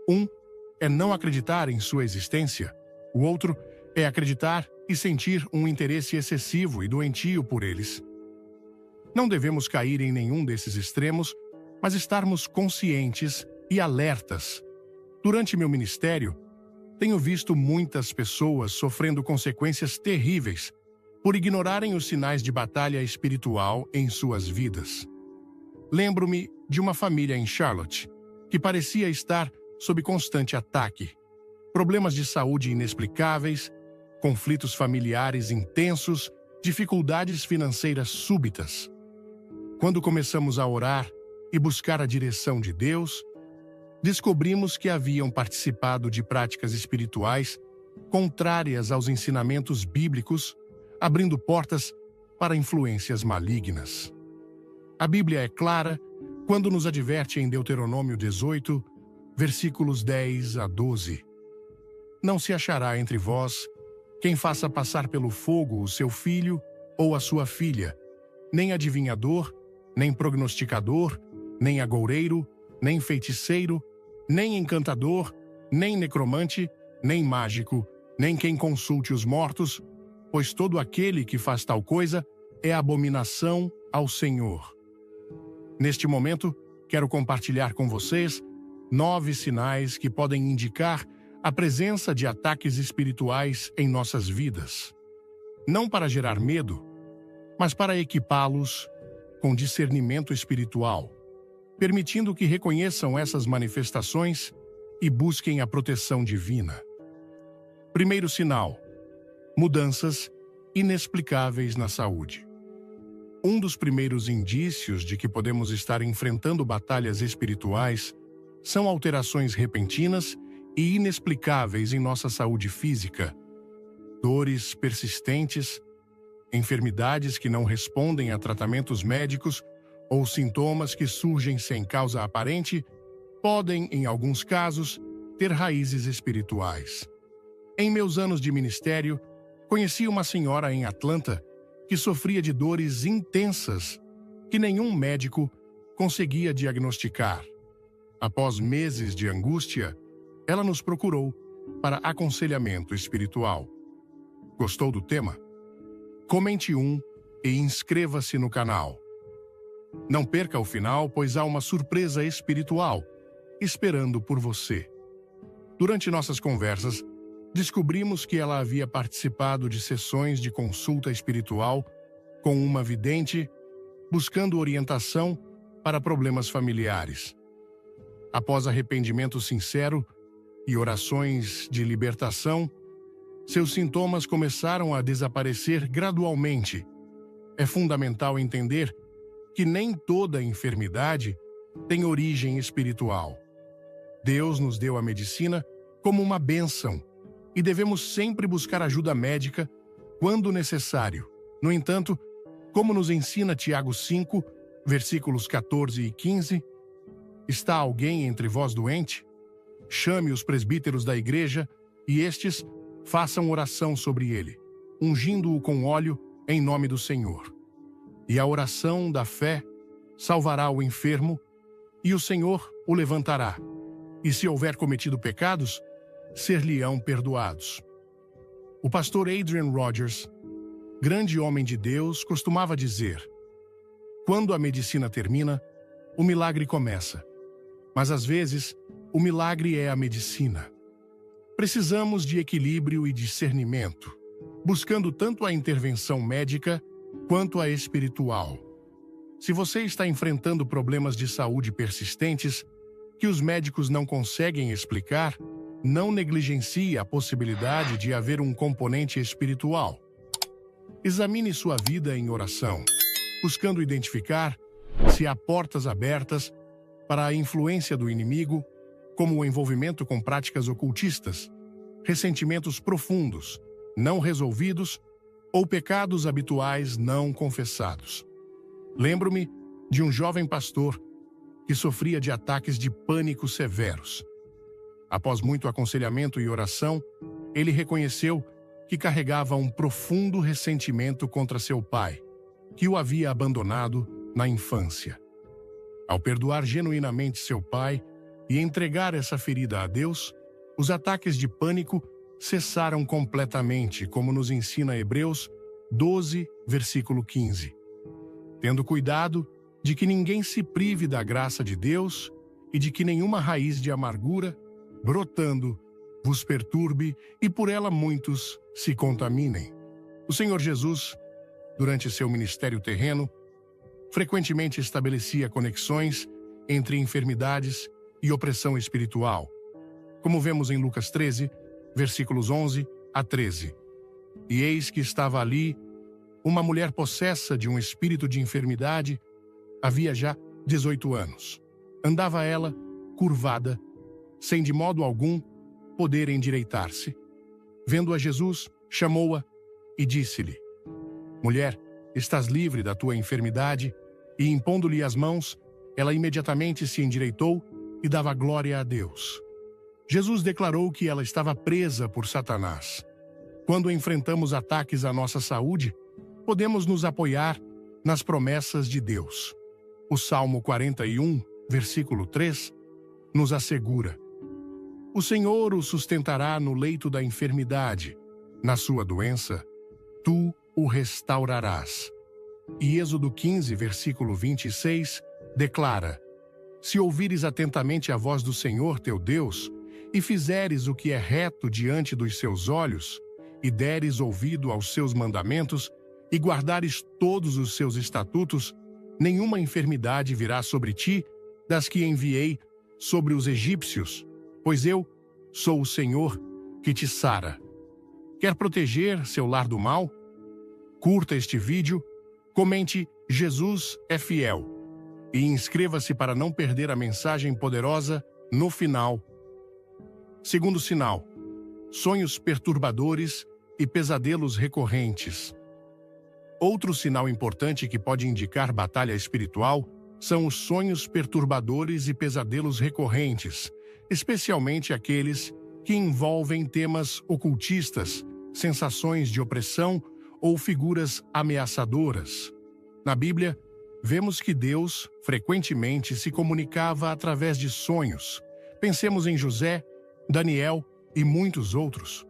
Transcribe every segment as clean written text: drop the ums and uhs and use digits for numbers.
Um é não acreditar em sua existência. O outro é acreditar e sentir um interesse excessivo e doentio por eles. Não devemos cair em nenhum desses extremos, mas estarmos conscientes e alertas. Durante meu ministério, tenho visto muitas pessoas sofrendo consequências terríveis por ignorarem os sinais de batalha espiritual em suas vidas. Lembro-me de uma família em Charlotte que parecia estar sob constante ataque. Problemas de saúde inexplicáveis, conflitos familiares intensos, dificuldades financeiras súbitas. Quando começamos a orar e buscar a direção de Deus, descobrimos que haviam participado de práticas espirituais contrárias aos ensinamentos bíblicos, abrindo portas para influências malignas. A Bíblia é clara quando nos adverte em Deuteronômio 18, versículos 10 a 12. Não se achará entre vós quem faça passar pelo fogo o seu filho ou a sua filha, nem adivinhador, nem prognosticador, nem agoureiro, nem feiticeiro, nem encantador, nem necromante, nem mágico, nem quem consulte os mortos, pois todo aquele que faz tal coisa é abominação ao Senhor. Neste momento, quero compartilhar com vocês 9 sinais que podem indicar a presença de ataques espirituais em nossas vidas. Não para gerar medo, mas para equipá-los com discernimento espiritual, permitindo que reconheçam essas manifestações e busquem a proteção divina. Primeiro sinal: mudanças inexplicáveis na saúde. Um dos primeiros indícios de que podemos estar enfrentando batalhas espirituais são alterações repentinas e inexplicáveis em nossa saúde física. Dores persistentes, enfermidades que não respondem a tratamentos médicos ou sintomas que surgem sem causa aparente podem, em alguns casos, ter raízes espirituais. Em meus anos de ministério, conheci uma senhora em Atlanta que sofria de dores intensas que nenhum médico conseguia diagnosticar. Após meses de angústia, ela nos procurou para aconselhamento espiritual. Gostou do tema? Comente e inscreva-se no canal. Não perca o final, pois há uma surpresa espiritual esperando por você. Durante nossas conversas, descobrimos que ela havia participado de sessões de consulta espiritual com uma vidente, buscando orientação para problemas familiares. Após arrependimento sincero e orações de libertação, seus sintomas começaram a desaparecer gradualmente. É fundamental entender que nem toda enfermidade tem origem espiritual. Deus nos deu a medicina como uma bênção e devemos sempre buscar ajuda médica quando necessário. No entanto, como nos ensina Tiago 5, versículos 14 e 15, está alguém entre vós doente? Chame os presbíteros da igreja e estes façam oração sobre ele, ungindo-o com óleo em nome do Senhor. E a oração da fé salvará o enfermo, e o Senhor o levantará. E se houver cometido pecados, ser-lhe-ão perdoados. O pastor Adrian Rogers, grande homem de Deus, costumava dizer: quando a medicina termina, o milagre começa. Mas às vezes, o milagre é a medicina. Precisamos de equilíbrio e discernimento, buscando tanto a intervenção médica quanto a espiritual. Se você está enfrentando problemas de saúde persistentes que os médicos não conseguem explicar, não negligencie a possibilidade de haver um componente espiritual. Examine sua vida em oração, buscando identificar se há portas abertas para a influência do inimigo, como o envolvimento com práticas ocultistas, ressentimentos profundos, não resolvidos ou pecados habituais não confessados. Lembro-me de um jovem pastor que sofria de ataques de pânico severos. Após muito aconselhamento e oração, ele reconheceu que carregava um profundo ressentimento contra seu pai, que o havia abandonado na infância. Ao perdoar genuinamente seu pai, e entregar essa ferida a Deus, os ataques de pânico cessaram completamente, como nos ensina Hebreus 12, versículo 15. Tendo cuidado de que ninguém se prive da graça de Deus e de que nenhuma raiz de amargura, brotando, vos perturbe e por ela muitos se contaminem. O Senhor Jesus, durante seu ministério terreno, frequentemente estabelecia conexões entre enfermidades e opressão espiritual, como vemos em Lucas 13, versículos 11 a 13. E eis que estava ali uma mulher possessa de um espírito de enfermidade, havia já 18 anos. Andava ela, curvada, sem de modo algum poder endireitar-se. Vendo a Jesus, chamou-a e disse-lhe: Mulher, estás livre da tua enfermidade, e impondo-lhe as mãos, ela imediatamente se endireitou e dava glória a Deus. Jesus declarou que ela estava presa por Satanás. Quando enfrentamos ataques à nossa saúde, podemos nos apoiar nas promessas de Deus. O Salmo 41, versículo 3, nos assegura: O Senhor o sustentará no leito da enfermidade, na sua doença, tu o restaurarás. E Êxodo 15, versículo 26, declara: Se ouvires atentamente a voz do Senhor teu Deus, e fizeres o que é reto diante dos seus olhos, e deres ouvido aos seus mandamentos, e guardares todos os seus estatutos, nenhuma enfermidade virá sobre ti das que enviei sobre os egípcios, pois eu sou o Senhor que te sara. Quer proteger seu lar do mal? Curta este vídeo, comente Jesus é fiel e inscreva-se para não perder a mensagem poderosa no final. Segundo sinal: sonhos perturbadores e pesadelos recorrentes. Outro sinal importante que pode indicar batalha espiritual são os sonhos perturbadores e pesadelos recorrentes, especialmente aqueles que envolvem temas ocultistas, sensações de opressão ou figuras ameaçadoras. Na Bíblia, vemos que Deus frequentemente se comunicava através de sonhos. Pensemos em José, Daniel e muitos outros.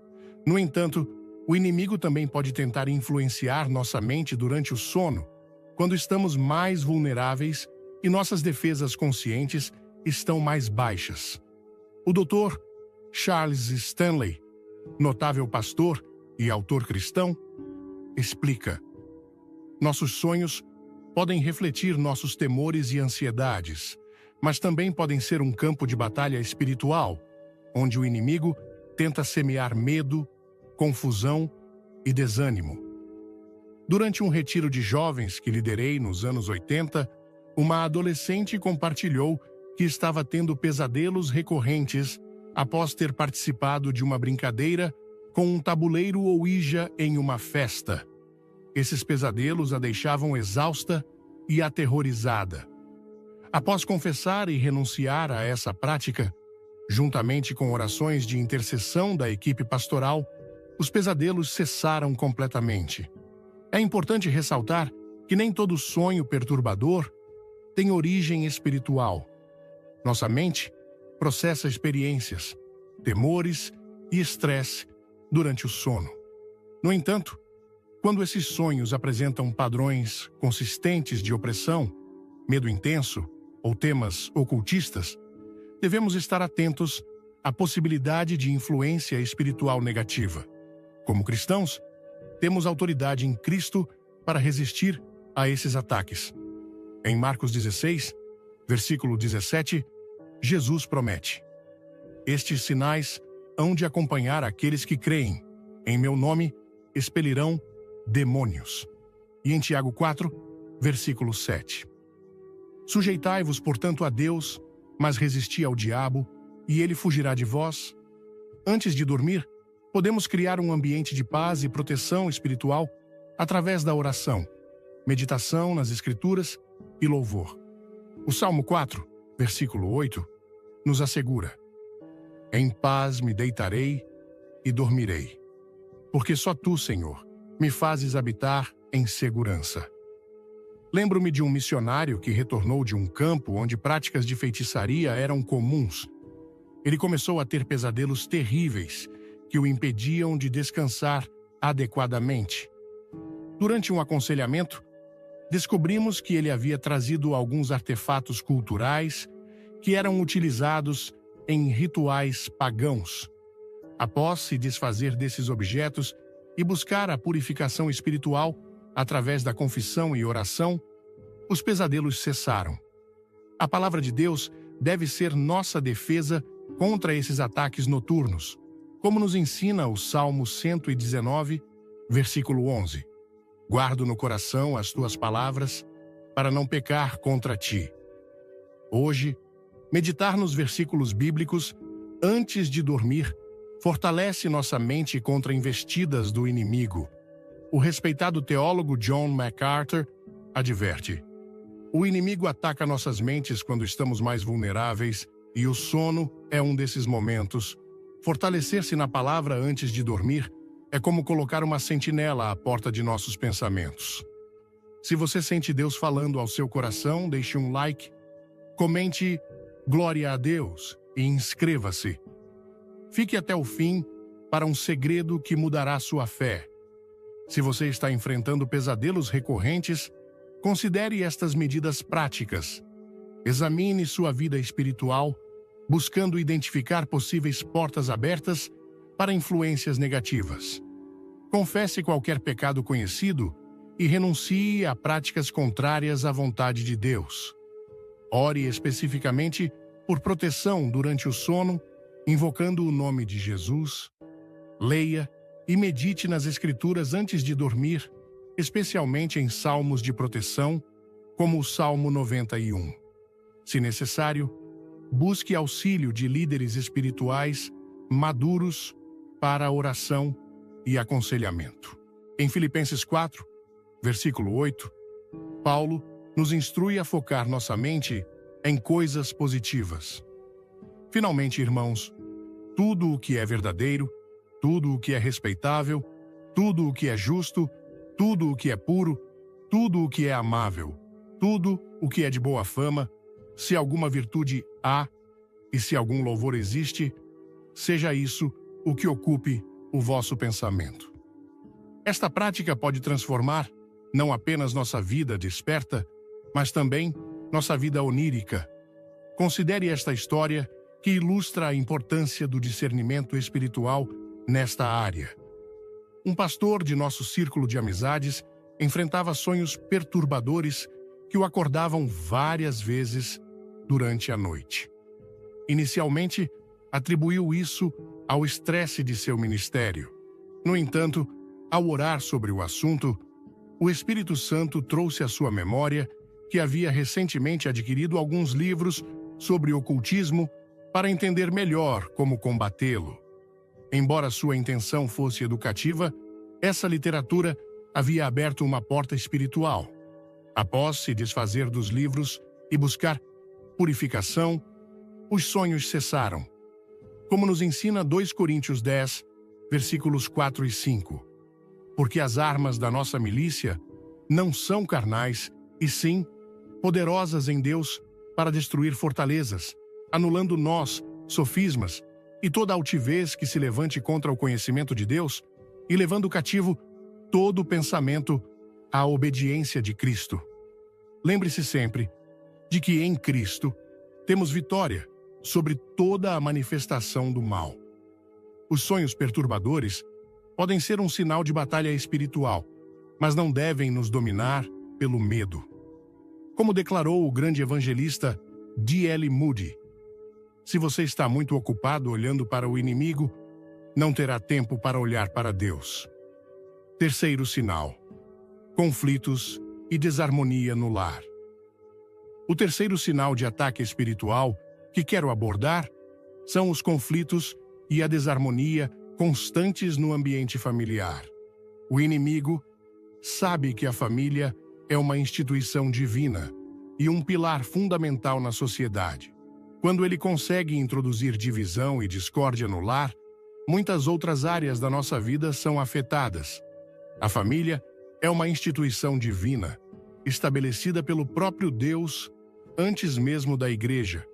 No entanto, o inimigo também pode tentar influenciar nossa mente durante o sono, quando estamos mais vulneráveis e nossas defesas conscientes estão mais baixas. O Dr. Charles Stanley, notável pastor e autor cristão, explica: Nossos sonhos podem refletir nossos temores e ansiedades, mas também podem ser um campo de batalha espiritual, onde o inimigo tenta semear medo, confusão e desânimo. Durante um retiro de jovens que liderei nos anos 80, uma adolescente compartilhou que estava tendo pesadelos recorrentes após ter participado de uma brincadeira com um tabuleiro Ouija em uma festa. Esses pesadelos a deixavam exausta e aterrorizada. Após confessar e renunciar a essa prática, juntamente com orações de intercessão da equipe pastoral, os pesadelos cessaram completamente. É importante ressaltar que nem todo sonho perturbador tem origem espiritual. Nossa mente processa experiências, temores e estresse durante o sono. No entanto, quando esses sonhos apresentam padrões consistentes de opressão, medo intenso ou temas ocultistas, devemos estar atentos à possibilidade de influência espiritual negativa. Como cristãos, temos autoridade em Cristo para resistir a esses ataques. Em Marcos 16, versículo 17, Jesus promete: Estes sinais hão de acompanhar aqueles que creem. Em meu nome expelirão demônios. E em Tiago 4, versículo 7. Sujeitai-vos, portanto, a Deus, mas resisti ao diabo, e ele fugirá de vós. Antes de dormir, podemos criar um ambiente de paz e proteção espiritual através da oração, meditação nas Escrituras e louvor. O Salmo 4, versículo 8, nos assegura: Em paz me deitarei e dormirei, porque só tu, Senhor, me fazes habitar em segurança. Lembro-me de um missionário que retornou de um campo onde práticas de feitiçaria eram comuns. Ele começou a ter pesadelos terríveis que o impediam de descansar adequadamente. Durante um aconselhamento, descobrimos que ele havia trazido alguns artefatos culturais que eram utilizados em rituais pagãos. Após se desfazer desses objetos e buscar a purificação espiritual através da confissão e oração, os pesadelos cessaram. A palavra de Deus deve ser nossa defesa contra esses ataques noturnos, como nos ensina o Salmo 119, versículo 11. Guardo no coração as tuas palavras, para não pecar contra ti. Hoje, meditar nos versículos bíblicos antes de dormir fortalece nossa mente contra investidas do inimigo. O respeitado teólogo John MacArthur adverte: o inimigo ataca nossas mentes quando estamos mais vulneráveis e o sono é um desses momentos. Fortalecer-se na palavra antes de dormir é como colocar uma sentinela à porta de nossos pensamentos. Se você sente Deus falando ao seu coração, deixe um like, comente "Glória a Deus" e inscreva-se. Fique até o fim para um segredo que mudará sua fé. Se você está enfrentando pesadelos recorrentes, considere estas medidas práticas. Examine sua vida espiritual, buscando identificar possíveis portas abertas para influências negativas. Confesse qualquer pecado conhecido e renuncie a práticas contrárias à vontade de Deus. Ore especificamente por proteção durante o sono, invocando o nome de Jesus. Leia e medite nas Escrituras antes de dormir, especialmente em salmos de proteção, como o Salmo 91. Se necessário, busque auxílio de líderes espirituais maduros para a oração e aconselhamento. Em Filipenses 4, versículo 8, Paulo nos instrui a focar nossa mente em coisas positivas. Finalmente, irmãos, tudo o que é verdadeiro, tudo o que é respeitável, tudo o que é justo, tudo o que é puro, tudo o que é amável, tudo o que é de boa fama, se alguma virtude há e se algum louvor existe, seja isso o que ocupe o vosso pensamento. Esta prática pode transformar não apenas nossa vida desperta, mas também nossa vida onírica. Considere esta história que ilustra a importância do discernimento espiritual nesta área. Um pastor de nosso círculo de amizades enfrentava sonhos perturbadores que o acordavam várias vezes durante a noite. Inicialmente, atribuiu isso ao estresse de seu ministério. No entanto, ao orar sobre o assunto, o Espírito Santo trouxe à sua memória que havia recentemente adquirido alguns livros sobre ocultismo para entender melhor como combatê-lo. Embora sua intenção fosse educativa, essa literatura havia aberto uma porta espiritual. Após se desfazer dos livros e buscar purificação, os sonhos cessaram. Como nos ensina 2 Coríntios 10, versículos 4 e 5. Porque as armas da nossa milícia não são carnais, e sim poderosas em Deus para destruir fortalezas, anulando nós, sofismas, e toda altivez que se levante contra o conhecimento de Deus, e levando cativo todo pensamento à obediência de Cristo. Lembre-se sempre de que em Cristo temos vitória sobre toda a manifestação do mal. Os sonhos perturbadores podem ser um sinal de batalha espiritual, mas não devem nos dominar pelo medo. Como declarou o grande evangelista D.L. Moody, se você está muito ocupado olhando para o inimigo, não terá tempo para olhar para Deus. Terceiro sinal: conflitos e desarmonia no lar. O terceiro sinal de ataque espiritual que quero abordar são os conflitos e a desarmonia constantes no ambiente familiar. O inimigo sabe que a família é uma instituição divina e um pilar fundamental na sociedade. Quando ele consegue introduzir divisão e discórdia no lar, muitas outras áreas da nossa vida são afetadas. A família é uma instituição divina estabelecida pelo próprio Deus antes mesmo da Igreja,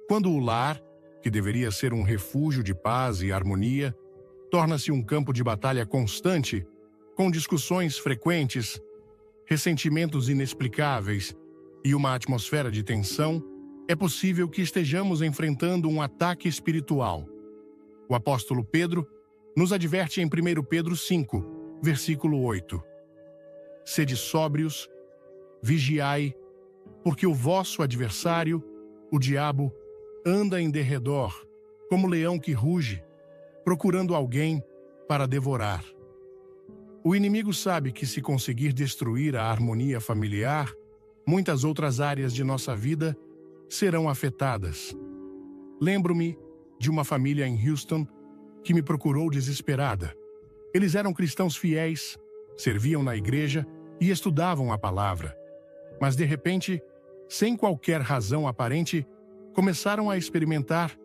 quando o lar, que deveria ser um refúgio de paz e harmonia, torna-se um campo de batalha constante, com discussões frequentes, ressentimentos inexplicáveis e uma atmosfera de tensão, é possível que estejamos enfrentando um ataque espiritual. O apóstolo Pedro nos adverte em 1 Pedro 5, versículo 8. Sede sóbrios, vigiai, porque o vosso adversário, o diabo, anda em derredor, como leão que ruge, procurando alguém para devorar. O inimigo sabe que se conseguir destruir a harmonia familiar, muitas outras áreas de nossa vida serão afetadas. Lembro-me de uma família em Houston que me procurou desesperada. Eles eram cristãos fiéis, serviam na igreja e estudavam a palavra. Mas, de repente, sem qualquer razão aparente, começaram a experimentar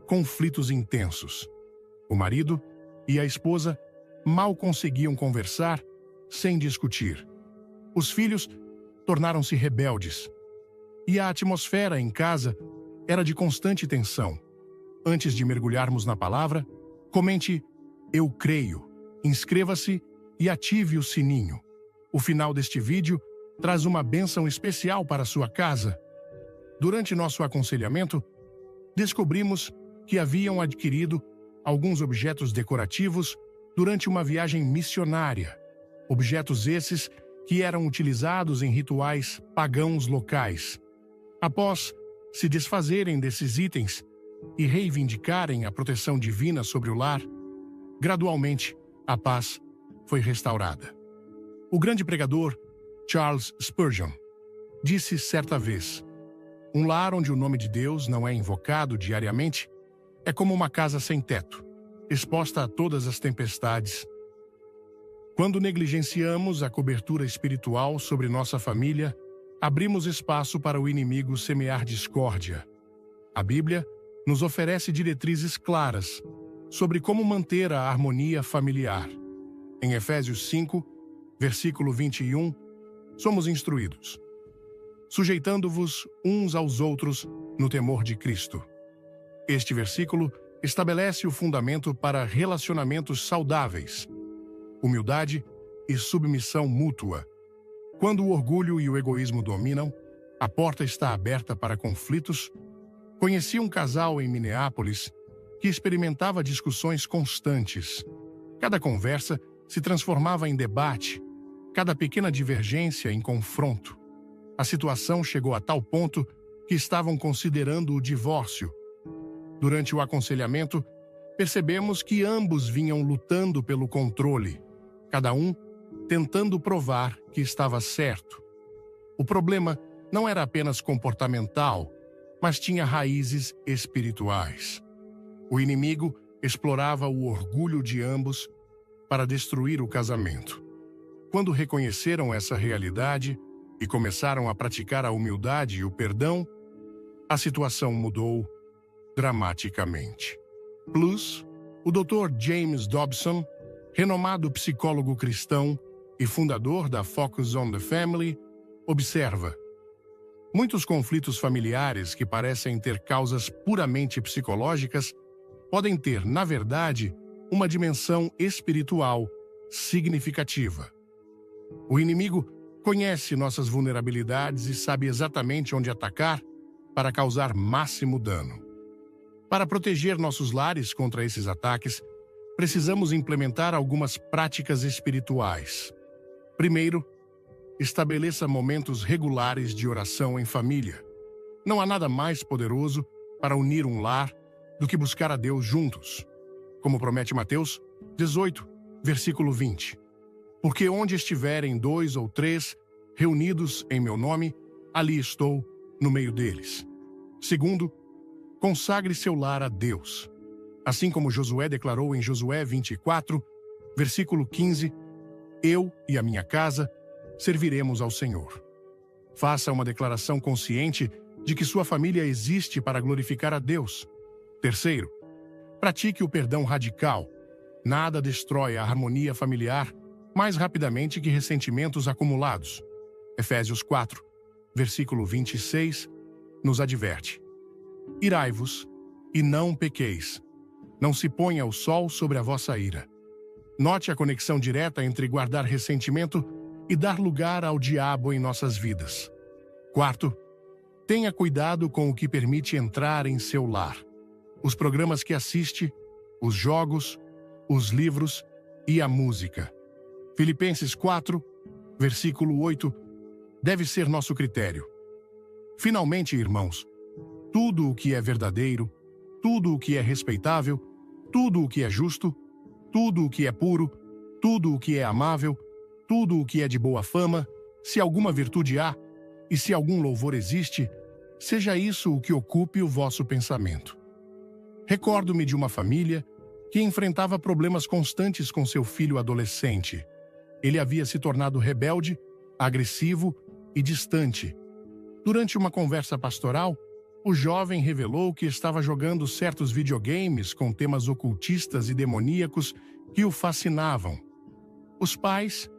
conflitos intensos. O marido e a esposa mal conseguiam conversar sem discutir. Os filhos tornaram-se rebeldes. E a atmosfera em casa era de constante tensão. Antes de mergulharmos na palavra, comente "Eu creio", inscreva-se e ative o sininho. O final deste vídeo traz uma bênção especial para a sua casa. Durante nosso aconselhamento, descobrimos que haviam adquirido alguns objetos decorativos durante uma viagem missionária. Objetos esses que eram utilizados em rituais pagãos locais. Após se desfazerem desses itens e reivindicarem a proteção divina sobre o lar, gradualmente a paz foi restaurada. O grande pregador Charles Spurgeon disse certa vez: "Um lar onde o nome de Deus não é invocado diariamente é como uma casa sem teto, exposta a todas as tempestades." Quando negligenciamos a cobertura espiritual sobre nossa família, abrimos espaço para o inimigo semear discórdia. A Bíblia nos oferece diretrizes claras sobre como manter a harmonia familiar. Em Efésios 5, versículo 21, somos instruídos: "Sujeitando-vos uns aos outros no temor de Cristo." Este versículo estabelece o fundamento para relacionamentos saudáveis, humildade e submissão mútua. Quando o orgulho e o egoísmo dominam, a porta está aberta para conflitos. Conheci um casal em Minneapolis que experimentava discussões constantes. Cada conversa se transformava em debate, cada pequena divergência em confronto. A situação chegou a tal ponto que estavam considerando o divórcio. Durante o aconselhamento, percebemos que ambos vinham lutando pelo controle, cada um tentando provar que estava certo. O problema não era apenas comportamental, mas tinha raízes espirituais. O inimigo explorava o orgulho de ambos para destruir o casamento. Quando reconheceram essa realidade e começaram a praticar a humildade e o perdão, a situação mudou dramaticamente. Plus, o Dr. James Dobson, renomado psicólogo cristão e fundador da Focus on the Family, observa: muitos conflitos familiares que parecem ter causas puramente psicológicas podem ter, na verdade, uma dimensão espiritual significativa. O inimigo conhece nossas vulnerabilidades e sabe exatamente onde atacar para causar máximo dano. Para proteger nossos lares contra esses ataques, precisamos implementar algumas práticas espirituais. Primeiro, estabeleça momentos regulares de oração em família. Não há nada mais poderoso para unir um lar do que buscar a Deus juntos. Como promete Mateus 18, versículo 20. Porque onde estiverem 2 ou 3 reunidos em meu nome, ali estou no meio deles. Segundo, consagre seu lar a Deus. Assim como Josué declarou em Josué 24, versículo 15, eu e a minha casa serviremos ao Senhor. Faça uma declaração consciente de que sua família existe para glorificar a Deus. Terceiro, pratique o perdão radical. Nada destrói a harmonia familiar mais rapidamente que ressentimentos acumulados. Efésios 4, versículo 26, nos adverte: Irai-vos, e não pequeis. Não se ponha o sol sobre a vossa ira. Note a conexão direta entre guardar ressentimento e dar lugar ao diabo em nossas vidas. Quarto, tenha cuidado com o que permite entrar em seu lar. Os programas que assiste, os jogos, os livros e a música. Filipenses 4, versículo 8, deve ser nosso critério. Finalmente, irmãos, tudo o que é verdadeiro, tudo o que é respeitável, tudo o que é justo, tudo o que é puro, tudo o que é amável, tudo o que é de boa fama, se alguma virtude há, e se algum louvor existe, seja isso o que ocupe o vosso pensamento. Recordo-me de uma família que enfrentava problemas constantes com seu filho adolescente. Ele havia se tornado rebelde, agressivo e distante. Durante uma conversa pastoral, o jovem revelou que estava jogando certos videogames com temas ocultistas e demoníacos que o fascinavam. Os pais,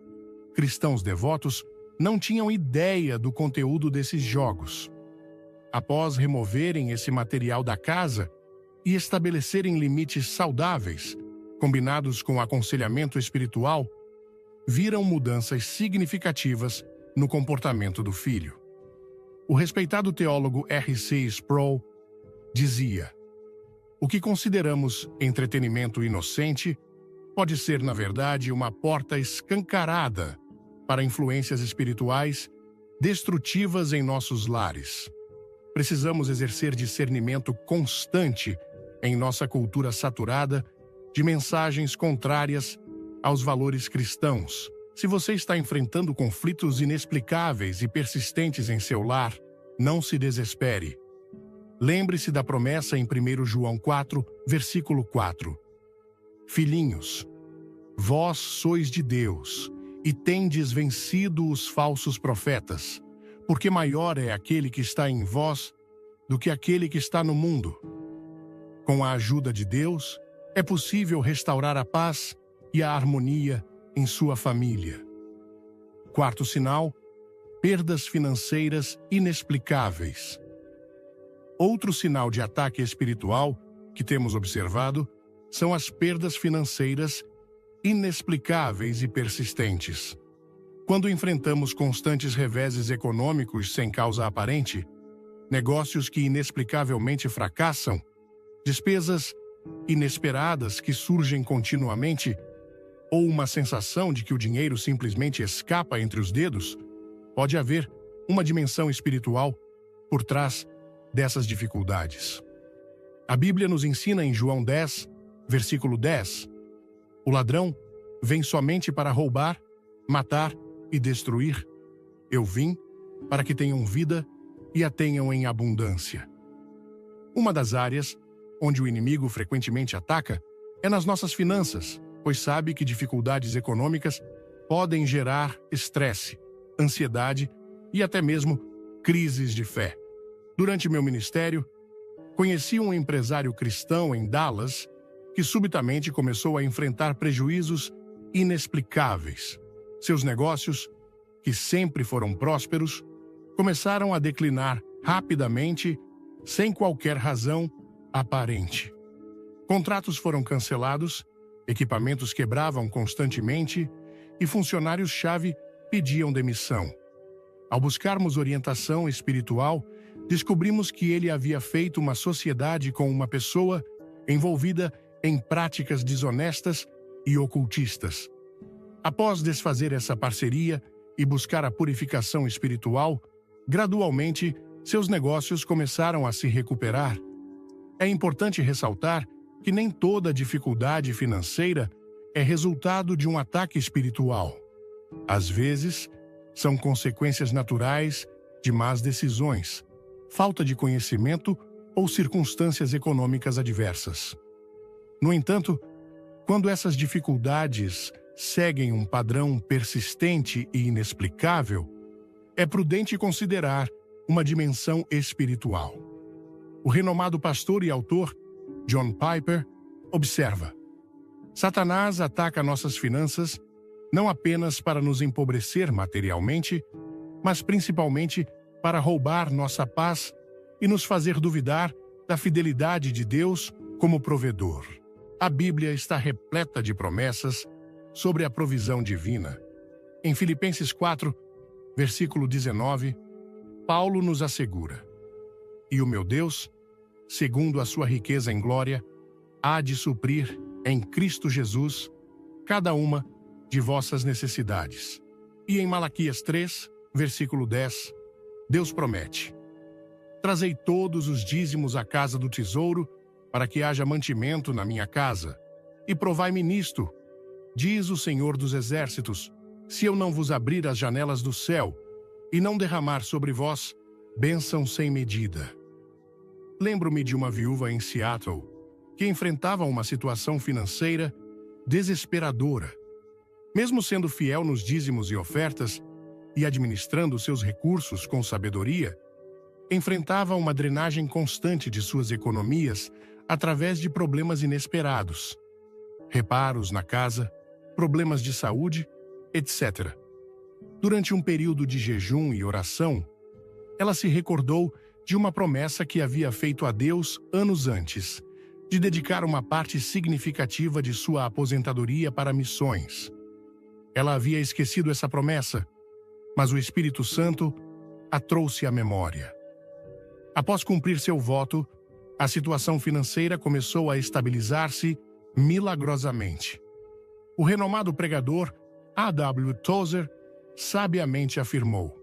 cristãos devotos, não tinham ideia do conteúdo desses jogos. Após removerem esse material da casa e estabelecerem limites saudáveis, combinados com aconselhamento espiritual, viram mudanças significativas no comportamento do filho. O respeitado teólogo R.C. Sproul dizia: o que consideramos entretenimento inocente pode ser, na verdade, uma porta escancarada para influências espirituais destrutivas em nossos lares. Precisamos exercer discernimento constante em nossa cultura saturada de mensagens contrárias aos valores cristãos. Se você está enfrentando conflitos inexplicáveis e persistentes em seu lar, não se desespere. Lembre-se da promessa em 1 João 4, versículo 4. Filhinhos, vós sois de Deus e tendes vencido os falsos profetas, porque maior é aquele que está em vós do que aquele que está no mundo. Com a ajuda de Deus, é possível restaurar a paz e a harmonia em sua família. Quarto sinal: perdas financeiras inexplicáveis. Outro sinal de ataque espiritual que temos observado são as perdas financeiras inexplicáveis e persistentes. Quando enfrentamos constantes reveses econômicos sem causa aparente, negócios que inexplicavelmente fracassam, despesas inesperadas que surgem continuamente, ou uma sensação de que o dinheiro simplesmente escapa entre os dedos, pode haver uma dimensão espiritual por trás dessas dificuldades. A Bíblia nos ensina em João 10, versículo 10, o ladrão vem somente para roubar, matar e destruir. Eu vim para que tenham vida e a tenham em abundância. Uma das áreas onde o inimigo frequentemente ataca é nas nossas finanças, pois sabe que dificuldades econômicas podem gerar estresse, ansiedade e até mesmo crises de fé. Durante meu ministério, conheci um empresário cristão em Dallas que subitamente começou a enfrentar prejuízos inexplicáveis. Seus negócios, que sempre foram prósperos, começaram a declinar rapidamente, sem qualquer razão aparente. Contratos foram cancelados, equipamentos quebravam constantemente e funcionários-chave pediam demissão. Ao buscarmos orientação espiritual, descobrimos que ele havia feito uma sociedade com uma pessoa envolvida em práticas desonestas e ocultistas. Após desfazer essa parceria e buscar a purificação espiritual, gradualmente seus negócios começaram a se recuperar. É importante ressaltar que nem toda dificuldade financeira é resultado de um ataque espiritual. Às vezes, são consequências naturais de más decisões, falta de conhecimento ou circunstâncias econômicas adversas. No entanto, quando essas dificuldades seguem um padrão persistente e inexplicável, é prudente considerar uma dimensão espiritual. O renomado pastor e autor John Piper observa: Satanás ataca nossas finanças não apenas para nos empobrecer materialmente, mas principalmente para roubar nossa paz e nos fazer duvidar da fidelidade de Deus como provedor. A Bíblia está repleta de promessas sobre a provisão divina. Em Filipenses 4, versículo 19, Paulo nos assegura: "E o meu Deus, segundo a sua riqueza em glória, há de suprir em Cristo Jesus cada uma de vossas necessidades." E em Malaquias 3, versículo 10, Deus promete: "Trazei todos os dízimos à casa do tesouro, para que haja mantimento na minha casa. E provai-me nisto, diz o Senhor dos Exércitos, se eu não vos abrir as janelas do céu e não derramar sobre vós bênção sem medida." Lembro-me de uma viúva em Seattle que enfrentava uma situação financeira desesperadora. Mesmo sendo fiel nos dízimos e ofertas e administrando seus recursos com sabedoria, enfrentava uma drenagem constante de suas economias através de problemas inesperados, reparos na casa, problemas de saúde, etc. Durante um período de jejum e oração, ela se recordou de uma promessa que havia feito a Deus anos antes, de dedicar uma parte significativa de sua aposentadoria para missões. Ela havia esquecido essa promessa, mas o Espírito Santo a trouxe à memória. Após cumprir seu voto, a situação financeira começou a estabilizar-se milagrosamente. O renomado pregador A.W. Tozer sabiamente afirmou: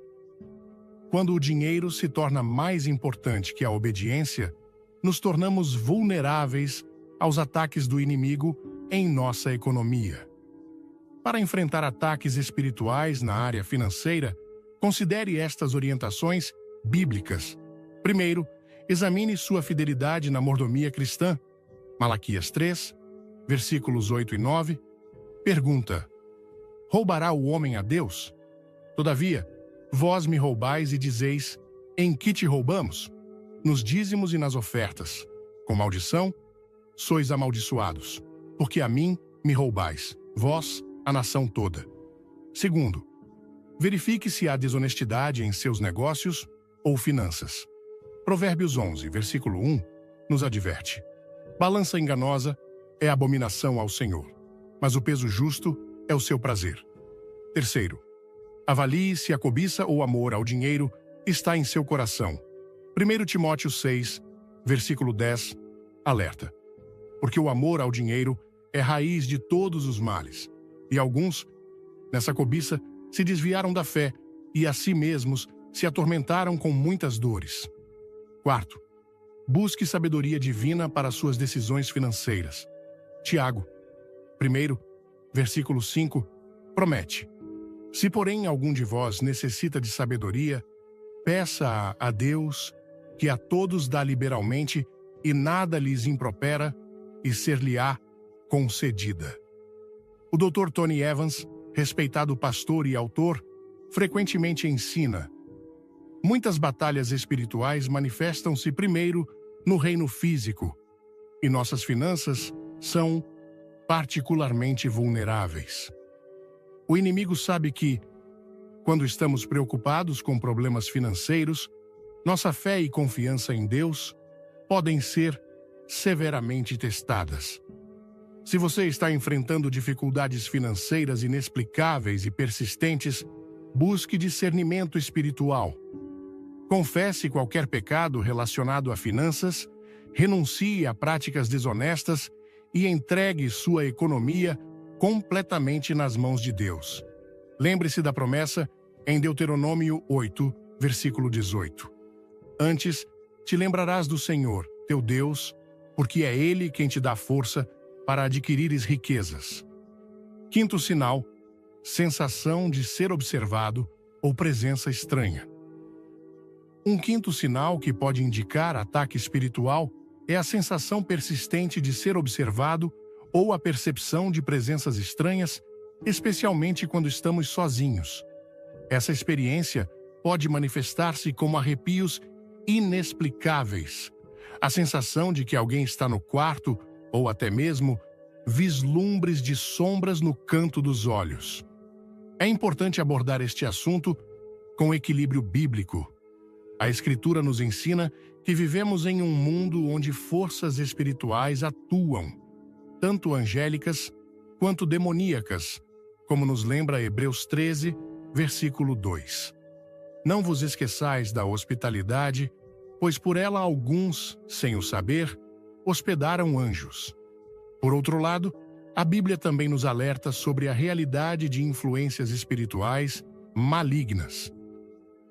"Quando o dinheiro se torna mais importante que a obediência, nos tornamos vulneráveis aos ataques do inimigo em nossa economia." Para enfrentar ataques espirituais na área financeira, considere estas orientações bíblicas. Primeiro, examine sua fidelidade na mordomia cristã. Malaquias 3, versículos 8 e 9, pergunta: "Roubará o homem a Deus? Todavia, vós me roubais e dizeis: em que te roubamos? Nos dízimos e nas ofertas. Com maldição, sois amaldiçoados, porque a mim me roubais, vós, a nação toda." Segundo, verifique se há desonestidade em seus negócios ou finanças. Provérbios 11, versículo 1, nos adverte: "Balança enganosa é abominação ao Senhor, mas o peso justo é o seu prazer." Terceiro, avalie se a cobiça ou amor ao dinheiro está em seu coração. 1 Timóteo 6, versículo 10, alerta: "Porque o amor ao dinheiro é raiz de todos os males, e alguns, nessa cobiça, se desviaram da fé e a si mesmos se atormentaram com muitas dores." Quarto, busque sabedoria divina para suas decisões financeiras. Tiago, 1, versículo 5, promete: "Se, porém, algum de vós necessita de sabedoria, peça a Deus, que a todos dá liberalmente e nada lhes impropera, e ser-lhe-á concedida." O Dr. Tony Evans, respeitado pastor e autor, frequentemente ensina: muitas batalhas espirituais manifestam-se primeiro no reino físico, e nossas finanças são particularmente vulneráveis. O inimigo sabe que, quando estamos preocupados com problemas financeiros, nossa fé e confiança em Deus podem ser severamente testadas. Se você está enfrentando dificuldades financeiras inexplicáveis e persistentes, busque discernimento espiritual. Confesse qualquer pecado relacionado a finanças, renuncie a práticas desonestas e entregue sua economia completamente nas mãos de Deus. Lembre-se da promessa em Deuteronômio 8, versículo 18. "Antes, te lembrarás do Senhor, teu Deus, porque é Ele quem te dá força para adquirires riquezas." Quinto sinal: sensação de ser observado ou presença estranha. Um quinto sinal que pode indicar ataque espiritual é a sensação persistente de ser observado ou a percepção de presenças estranhas, especialmente quando estamos sozinhos. Essa experiência pode manifestar-se como arrepios inexplicáveis, a sensação de que alguém está no quarto ou até mesmo vislumbres de sombras no canto dos olhos. É importante abordar este assunto com equilíbrio bíblico. A Escritura nos ensina que vivemos em um mundo onde forças espirituais atuam, tanto angélicas quanto demoníacas, como nos lembra Hebreus 13, versículo 2. Não vos esqueçais da hospitalidade, pois por ela alguns, sem o saber, hospedaram anjos. Por outro lado, a Bíblia também nos alerta sobre a realidade de influências espirituais malignas.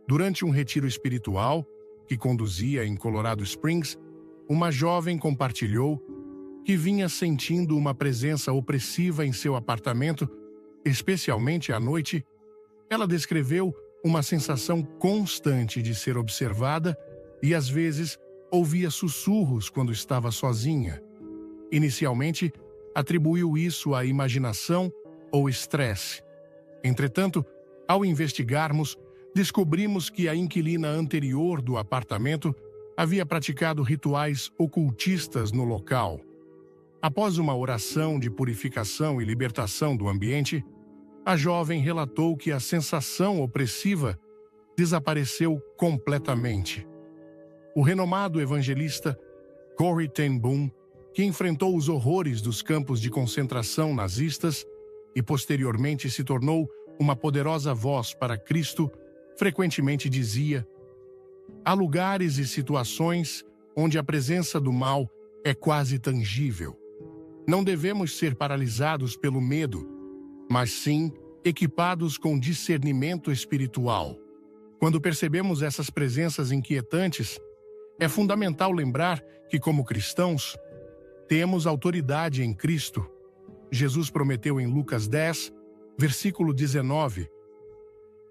Durante um retiro espiritual que conduzia em Colorado Springs, uma jovem compartilhou que vinha sentindo uma presença opressiva em seu apartamento, especialmente à noite. Ela descreveu uma sensação constante de ser observada e, às vezes, ouvia sussurros quando estava sozinha. Inicialmente, atribuiu isso à imaginação ou estresse. Entretanto, ao investigarmos, descobrimos que a inquilina anterior do apartamento havia praticado rituais ocultistas no local. Após uma oração de purificação e libertação do ambiente, a jovem relatou que a sensação opressiva desapareceu completamente. O renomado evangelista Corrie ten Boom, que enfrentou os horrores dos campos de concentração nazistas e posteriormente se tornou uma poderosa voz para Cristo, frequentemente dizia: há lugares e situações onde a presença do mal é quase tangível. Não devemos ser paralisados pelo medo, mas sim equipados com discernimento espiritual. Quando percebemos essas presenças inquietantes, é fundamental lembrar que, como cristãos, temos autoridade em Cristo. Jesus prometeu em Lucas 10, versículo 19: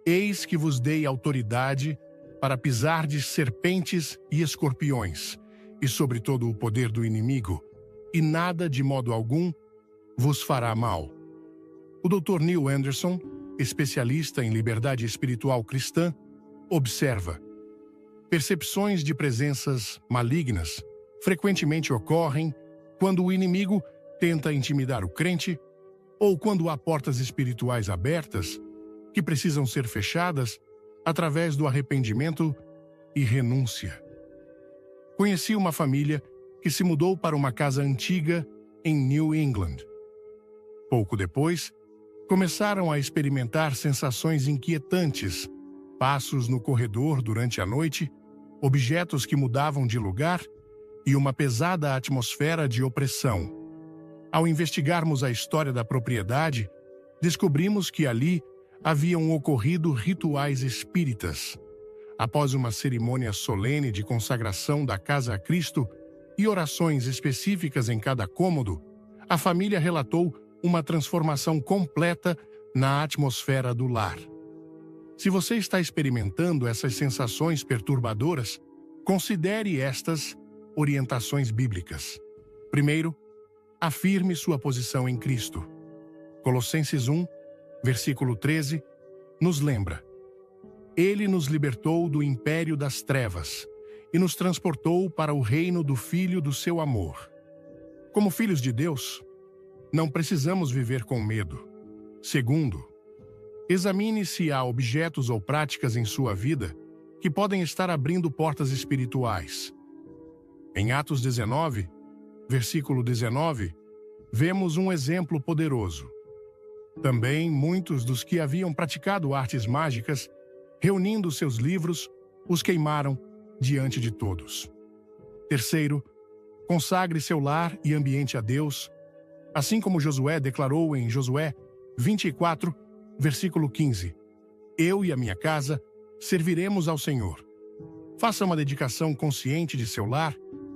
Eis que vos dei autoridade para pisar de serpentes e escorpiões, e sobre todo o poder do inimigo, e nada de modo algum vos fará mal. O Dr. Neil Anderson, especialista em liberdade espiritual cristã, observa: percepções de presenças malignas frequentemente ocorrem quando o inimigo tenta intimidar o crente ou quando há portas espirituais abertas que precisam ser fechadas através do arrependimento e renúncia. Conheci uma família que se mudou para uma casa antiga em New England. Pouco depois, começaram a experimentar sensações inquietantes, passos no corredor durante a noite, objetos que mudavam de lugar e uma pesada atmosfera de opressão. Ao investigarmos a história da propriedade, descobrimos que ali haviam ocorrido rituais espíritas. Após uma cerimônia solene de consagração da casa a Cristo e orações específicas em cada cômodo, a família relatou uma transformação completa na atmosfera do lar. Se você está experimentando essas sensações perturbadoras, considere estas orientações bíblicas. Primeiro, afirme sua posição em Cristo. Colossenses 1, versículo 13, nos lembra: Ele nos libertou do império das trevas e nos transportou para o reino do Filho do seu amor. Como filhos de Deus, não precisamos viver com medo. Segundo, examine se há objetos ou práticas em sua vida que podem estar abrindo portas espirituais. Em Atos 19, versículo 19, vemos um exemplo poderoso. Também muitos dos que haviam praticado artes mágicas, reunindo seus livros, os queimaram diante de todos. Terceiro, consagre seu lar e ambiente a Deus, assim como Josué declarou em Josué 24, versículo 15: Eu e a minha casa serviremos ao Senhor. Faça uma dedicação consciente de seu lar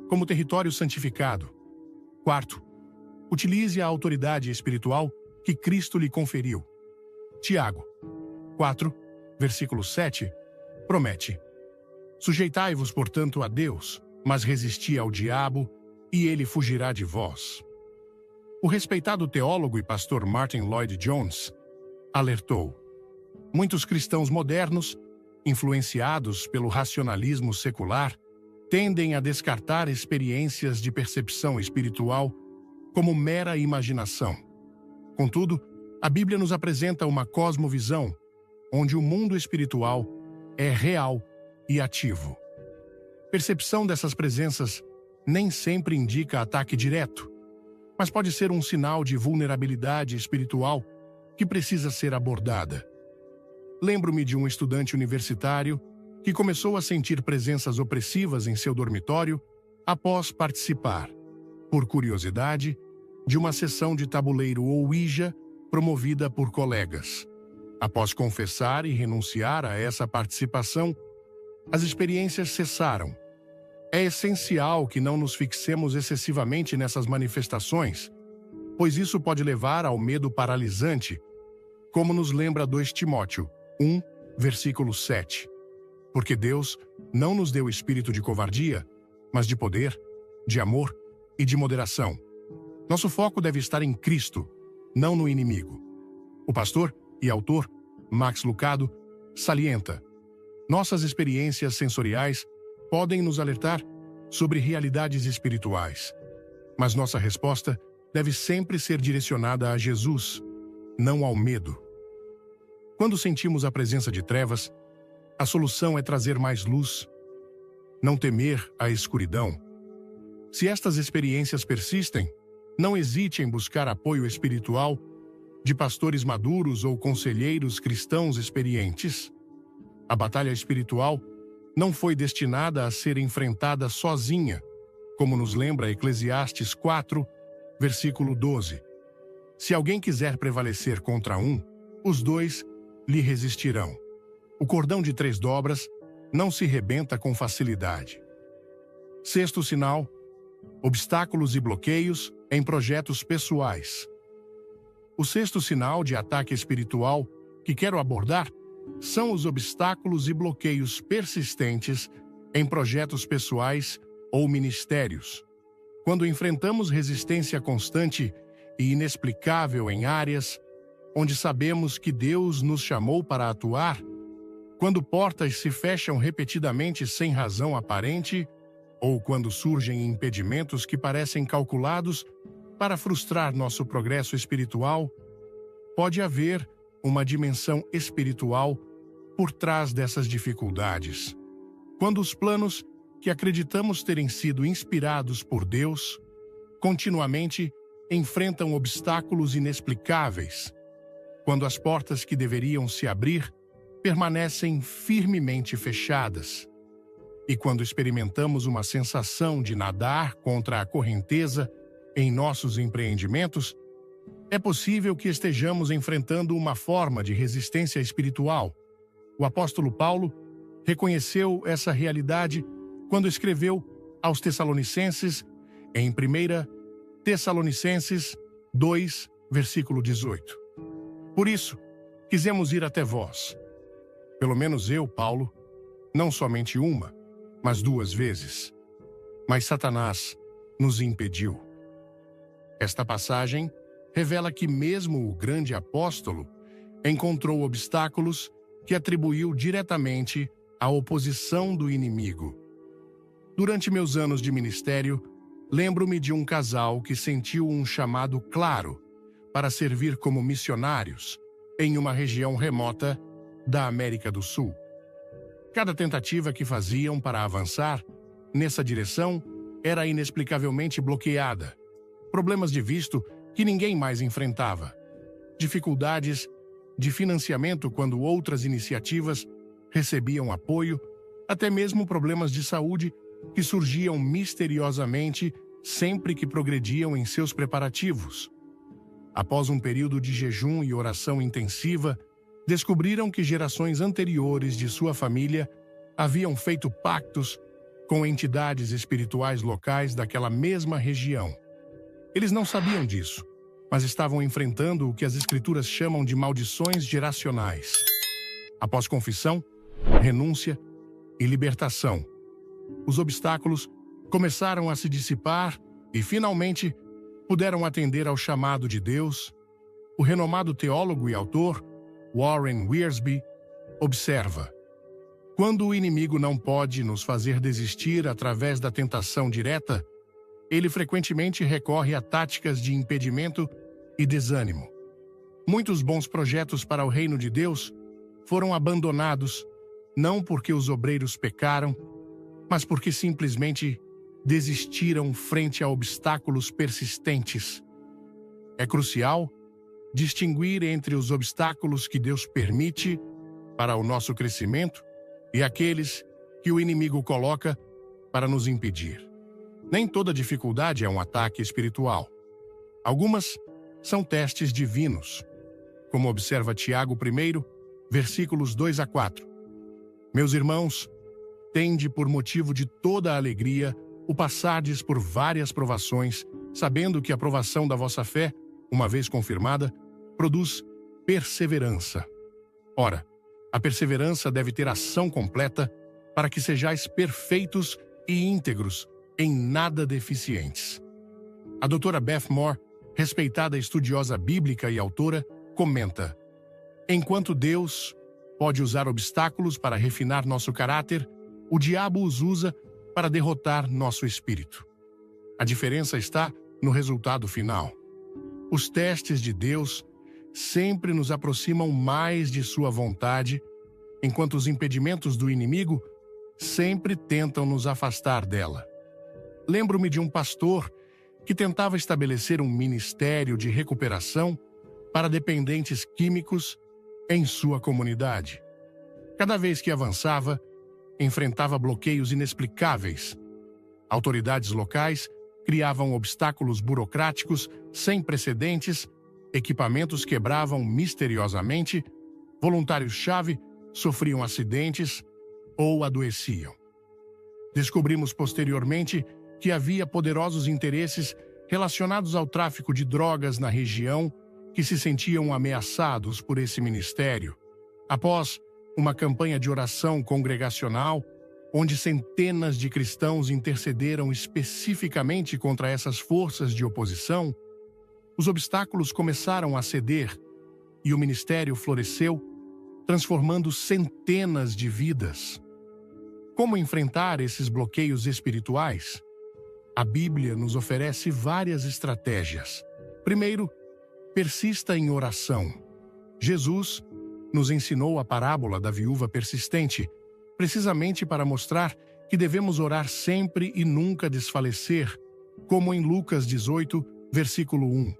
como território santificado. Quarto, utilize a autoridade espiritual que Cristo lhe conferiu. Tiago 4, versículo 7, promete: Sujeitai-vos, portanto, a Deus, mas resisti ao diabo, e ele fugirá de vós. O respeitado teólogo e pastor Martin Lloyd Jones alertou: muitos cristãos modernos, influenciados pelo racionalismo secular, tendem a descartar experiências de percepção espiritual como mera imaginação. Contudo, a Bíblia nos apresenta uma cosmovisão onde o mundo espiritual é real e ativo. Percepção dessas presenças nem sempre indica ataque direto, mas pode ser um sinal de vulnerabilidade espiritual que precisa ser abordada. Lembro-me de um estudante universitário que começou a sentir presenças opressivas em seu dormitório após participar, por curiosidade, de uma sessão de tabuleiro ou Ouija promovida por colegas. Após confessar e renunciar a essa participação, as experiências cessaram. É essencial que não nos fixemos excessivamente nessas manifestações, pois isso pode levar ao medo paralisante, como nos lembra 2 Timóteo 1, versículo 7. Porque Deus não nos deu espírito de covardia, mas de poder, de amor e de moderação. Nosso foco deve estar em Cristo, não no inimigo. O pastor e autor Max Lucado salienta: nossas experiências sensoriais podem nos alertar sobre realidades espirituais, mas nossa resposta deve sempre ser direcionada a Jesus, não ao medo. Quando sentimos a presença de trevas, a solução é trazer mais luz, não temer a escuridão. Se estas experiências persistem, não hesite em buscar apoio espiritual de pastores maduros ou conselheiros cristãos experientes. A batalha espiritual não foi destinada a ser enfrentada sozinha, como nos lembra Eclesiastes 4, versículo 12. Se alguém quiser prevalecer contra um, os dois lhe resistirão. O cordão de 3 dobras não se rebenta com facilidade. 6º sinal: obstáculos e bloqueios em projetos pessoais. O 6º sinal de ataque espiritual que quero abordar são os obstáculos e bloqueios persistentes em projetos pessoais ou ministérios. Quando enfrentamos resistência constante e inexplicável em áreas onde sabemos que Deus nos chamou para atuar, quando portas se fecham repetidamente sem razão aparente, ou quando surgem impedimentos que parecem calculados para frustrar nosso progresso espiritual, pode haver uma dimensão espiritual por trás dessas dificuldades. Quando os planos que acreditamos terem sido inspirados por Deus continuamente enfrentam obstáculos inexplicáveis, quando as portas que deveriam se abrir permanecem firmemente fechadas, e quando experimentamos uma sensação de nadar contra a correnteza em nossos empreendimentos, é possível que estejamos enfrentando uma forma de resistência espiritual. O apóstolo Paulo reconheceu essa realidade quando escreveu aos Tessalonicenses em 1 Tessalonicenses 2, versículo 18. Por isso, quisemos ir até vós. Pelo menos eu, Paulo, não somente uma, mas 2 vezes. Mas Satanás nos impediu. Esta passagem revela que mesmo o grande apóstolo encontrou obstáculos que atribuiu diretamente à oposição do inimigo. Durante meus anos de ministério, lembro-me de um casal que sentiu um chamado claro para servir como missionários em uma região remota da América do Sul. Cada tentativa que faziam para avançar nessa direção era inexplicavelmente bloqueada. Problemas de visto que ninguém mais enfrentava. Dificuldades de financiamento quando outras iniciativas recebiam apoio, até mesmo problemas de saúde que surgiam misteriosamente sempre que progrediam em seus preparativos. Após um período de jejum e oração intensiva, descobriram que gerações anteriores de sua família haviam feito pactos com entidades espirituais locais daquela mesma região. Eles não sabiam disso, mas estavam enfrentando o que as Escrituras chamam de maldições geracionais. Após confissão, renúncia e libertação, os obstáculos começaram a se dissipar e, finalmente, puderam atender ao chamado de Deus. O renomado teólogo e autor Warren Wiersbe observa: quando o inimigo não pode nos fazer desistir através da tentação direta, ele frequentemente recorre a táticas de impedimento e desânimo. Muitos bons projetos para o reino de Deus foram abandonados não porque os obreiros pecaram, mas porque simplesmente desistiram frente a obstáculos persistentes. É crucial distinguir entre os obstáculos que Deus permite para o nosso crescimento e aqueles que o inimigo coloca para nos impedir. Nem toda dificuldade é um ataque espiritual. Algumas são testes divinos, como observa Tiago 1, versículos 2 a 4. Meus irmãos, tende por motivo de toda a alegria o passardes por várias provações, sabendo que a provação da vossa fé, uma vez confirmada, produz perseverança. Ora, a perseverança deve ter ação completa para que sejais perfeitos e íntegros, em nada deficientes. A doutora Beth Moore, respeitada estudiosa bíblica e autora, comenta: enquanto Deus pode usar obstáculos para refinar nosso caráter, o diabo os usa para derrotar nosso espírito. A diferença está no resultado final. Os testes de Deus sempre nos aproximam mais de sua vontade, enquanto os impedimentos do inimigo sempre tentam nos afastar dela. Lembro-me de um pastor que tentava estabelecer um ministério de recuperação para dependentes químicos em sua comunidade. Cada vez que avançava, enfrentava bloqueios inexplicáveis. Autoridades locais criavam obstáculos burocráticos sem precedentes, equipamentos quebravam misteriosamente, voluntários-chave sofriam acidentes ou adoeciam. Descobrimos posteriormente que havia poderosos interesses relacionados ao tráfico de drogas na região que se sentiam ameaçados por esse ministério. Após uma campanha de oração congregacional, onde centenas de cristãos intercederam especificamente contra essas forças de oposição, os obstáculos começaram a ceder e o ministério floresceu, transformando centenas de vidas. Como enfrentar esses bloqueios espirituais? A Bíblia nos oferece várias estratégias. Primeiro, persista em oração. Jesus nos ensinou a parábola da viúva persistente, precisamente para mostrar que devemos orar sempre e nunca desfalecer, como em Lucas 18, versículo 1.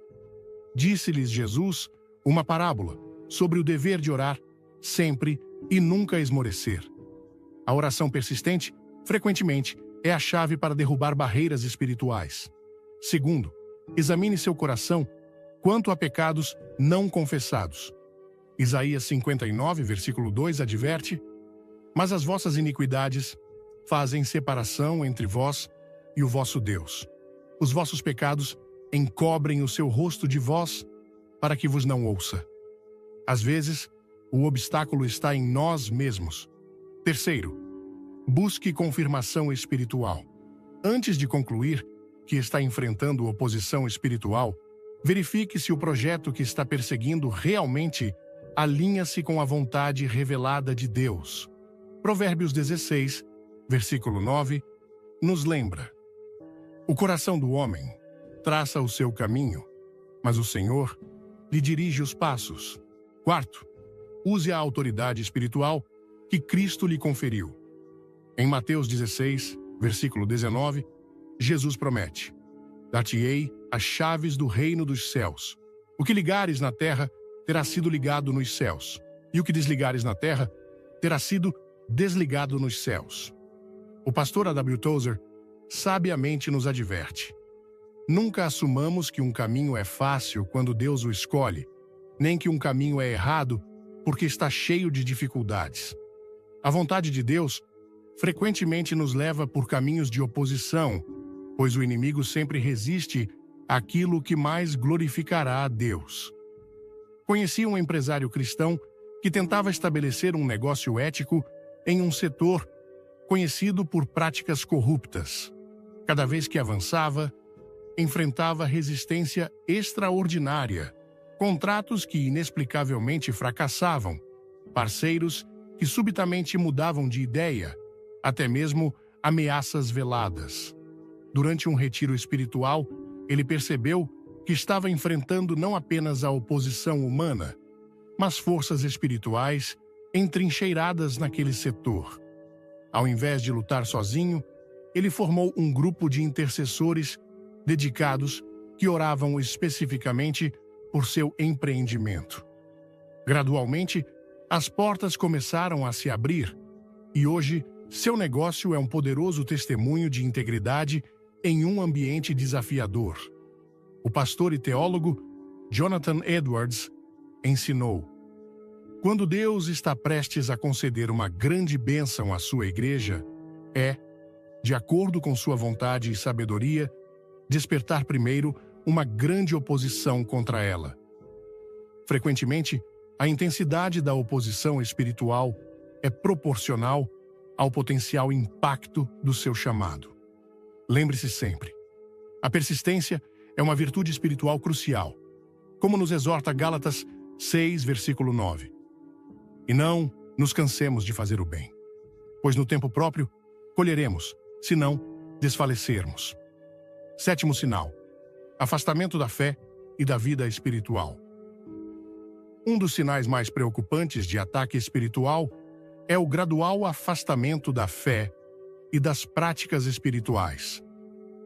Disse-lhes Jesus uma parábola sobre o dever de orar sempre e nunca esmorecer. A oração persistente, frequentemente, é a chave para derrubar barreiras espirituais. Segundo, examine seu coração quanto a pecados não confessados. Isaías 59, versículo 2 adverte: mas as vossas iniquidades fazem separação entre vós e o vosso Deus. Os vossos pecados encobrem o seu rosto de vós, para que vos não ouça. Às vezes, o obstáculo está em nós mesmos. Terceiro, busque confirmação espiritual. Antes de concluir que está enfrentando oposição espiritual, verifique se o projeto que está perseguindo realmente alinha-se com a vontade revelada de Deus. Provérbios 16, versículo 9, nos lembra: o coração do homem traça o seu caminho, mas o Senhor lhe dirige os passos. Quarto, use a autoridade espiritual que Cristo lhe conferiu. Em Mateus 16, versículo 19, Jesus promete: dar-te-ei as chaves do reino dos céus. O que ligares na terra terá sido ligado nos céus, e o que desligares na terra terá sido desligado nos céus. O pastor A.W. Tozer sabiamente nos adverte: nunca assumamos que um caminho é fácil quando Deus o escolhe, nem que um caminho é errado porque está cheio de dificuldades. A vontade de Deus frequentemente nos leva por caminhos de oposição, pois o inimigo sempre resiste àquilo que mais glorificará a Deus. Conheci um empresário cristão que tentava estabelecer um negócio ético em um setor conhecido por práticas corruptas. Cada vez que avançava, enfrentava resistência extraordinária, contratos que inexplicavelmente fracassavam, parceiros que subitamente mudavam de ideia, até mesmo ameaças veladas. Durante um retiro espiritual, ele percebeu que estava enfrentando não apenas a oposição humana, mas forças espirituais entrincheiradas naquele setor. Ao invés de lutar sozinho, ele formou um grupo de intercessores dedicados que oravam especificamente por seu empreendimento. Gradualmente, as portas começaram a se abrir e hoje seu negócio é um poderoso testemunho de integridade em um ambiente desafiador. O pastor e teólogo Jonathan Edwards ensinou: quando Deus está prestes a conceder uma grande bênção à sua igreja, de acordo com sua vontade e sabedoria, despertar primeiro uma grande oposição contra ela. Frequentemente, a intensidade da oposição espiritual é proporcional ao potencial impacto do seu chamado. Lembre-se sempre, a persistência é uma virtude espiritual crucial, como nos exorta Gálatas 6, versículo 9. E não nos cansemos de fazer o bem, pois no tempo próprio colheremos, se não desfalecermos. 7º sinal: afastamento da fé e da vida espiritual. Um dos sinais mais preocupantes de ataque espiritual é o gradual afastamento da fé e das práticas espirituais.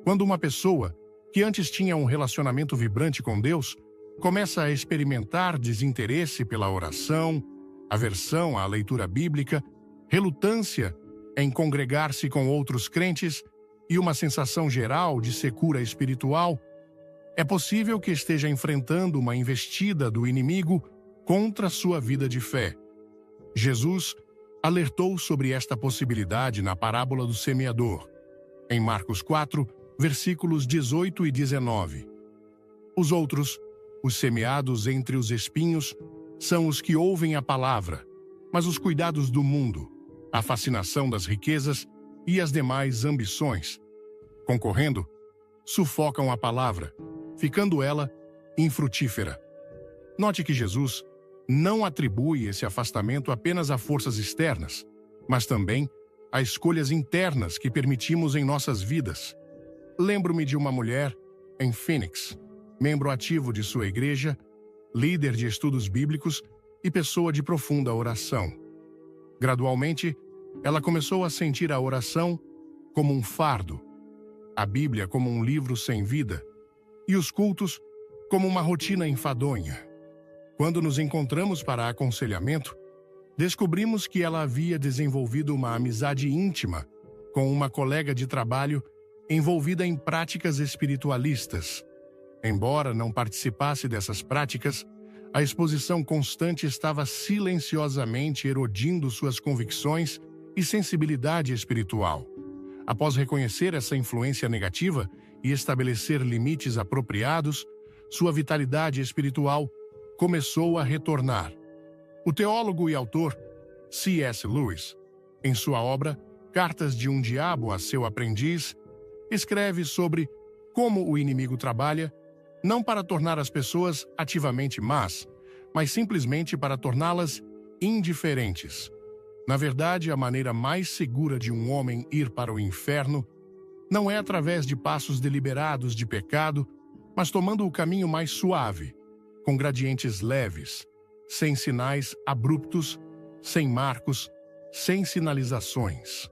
Quando uma pessoa, que antes tinha um relacionamento vibrante com Deus, começa a experimentar desinteresse pela oração, aversão à leitura bíblica, relutância em congregar-se com outros crentes e uma sensação geral de secura espiritual, é possível que esteja enfrentando uma investida do inimigo contra sua vida de fé. Jesus alertou sobre esta possibilidade na parábola do semeador, em Marcos 4, versículos 18 e 19. Os outros, os semeados entre os espinhos, são os que ouvem a palavra, mas os cuidados do mundo, a fascinação das riquezas e as demais ambições, concorrendo, sufocam a palavra, ficando ela infrutífera. Note que Jesus não atribui esse afastamento apenas a forças externas, mas também a escolhas internas que permitimos em nossas vidas. Lembro-me de uma mulher em Phoenix, membro ativo de sua igreja, líder de estudos bíblicos e pessoa de profunda oração. Gradualmente, ela começou a sentir a oração como um fardo, a Bíblia como um livro sem vida e os cultos como uma rotina enfadonha. Quando nos encontramos para aconselhamento, descobrimos que ela havia desenvolvido uma amizade íntima com uma colega de trabalho envolvida em práticas espiritualistas. Embora não participasse dessas práticas, a exposição constante estava silenciosamente erodindo suas convicções e sensibilidade espiritual. Após reconhecer essa influência negativa e estabelecer limites apropriados, sua vitalidade espiritual começou a retornar. O teólogo e autor C.S. Lewis, em sua obra Cartas de um Diabo a seu Aprendiz, escreve sobre como o inimigo trabalha não para tornar as pessoas ativamente más, mas simplesmente para torná-las indiferentes. Na verdade, a maneira mais segura de um homem ir para o inferno não é através de passos deliberados de pecado, mas tomando o caminho mais suave, com gradientes leves, sem sinais abruptos, sem marcos, sem sinalizações.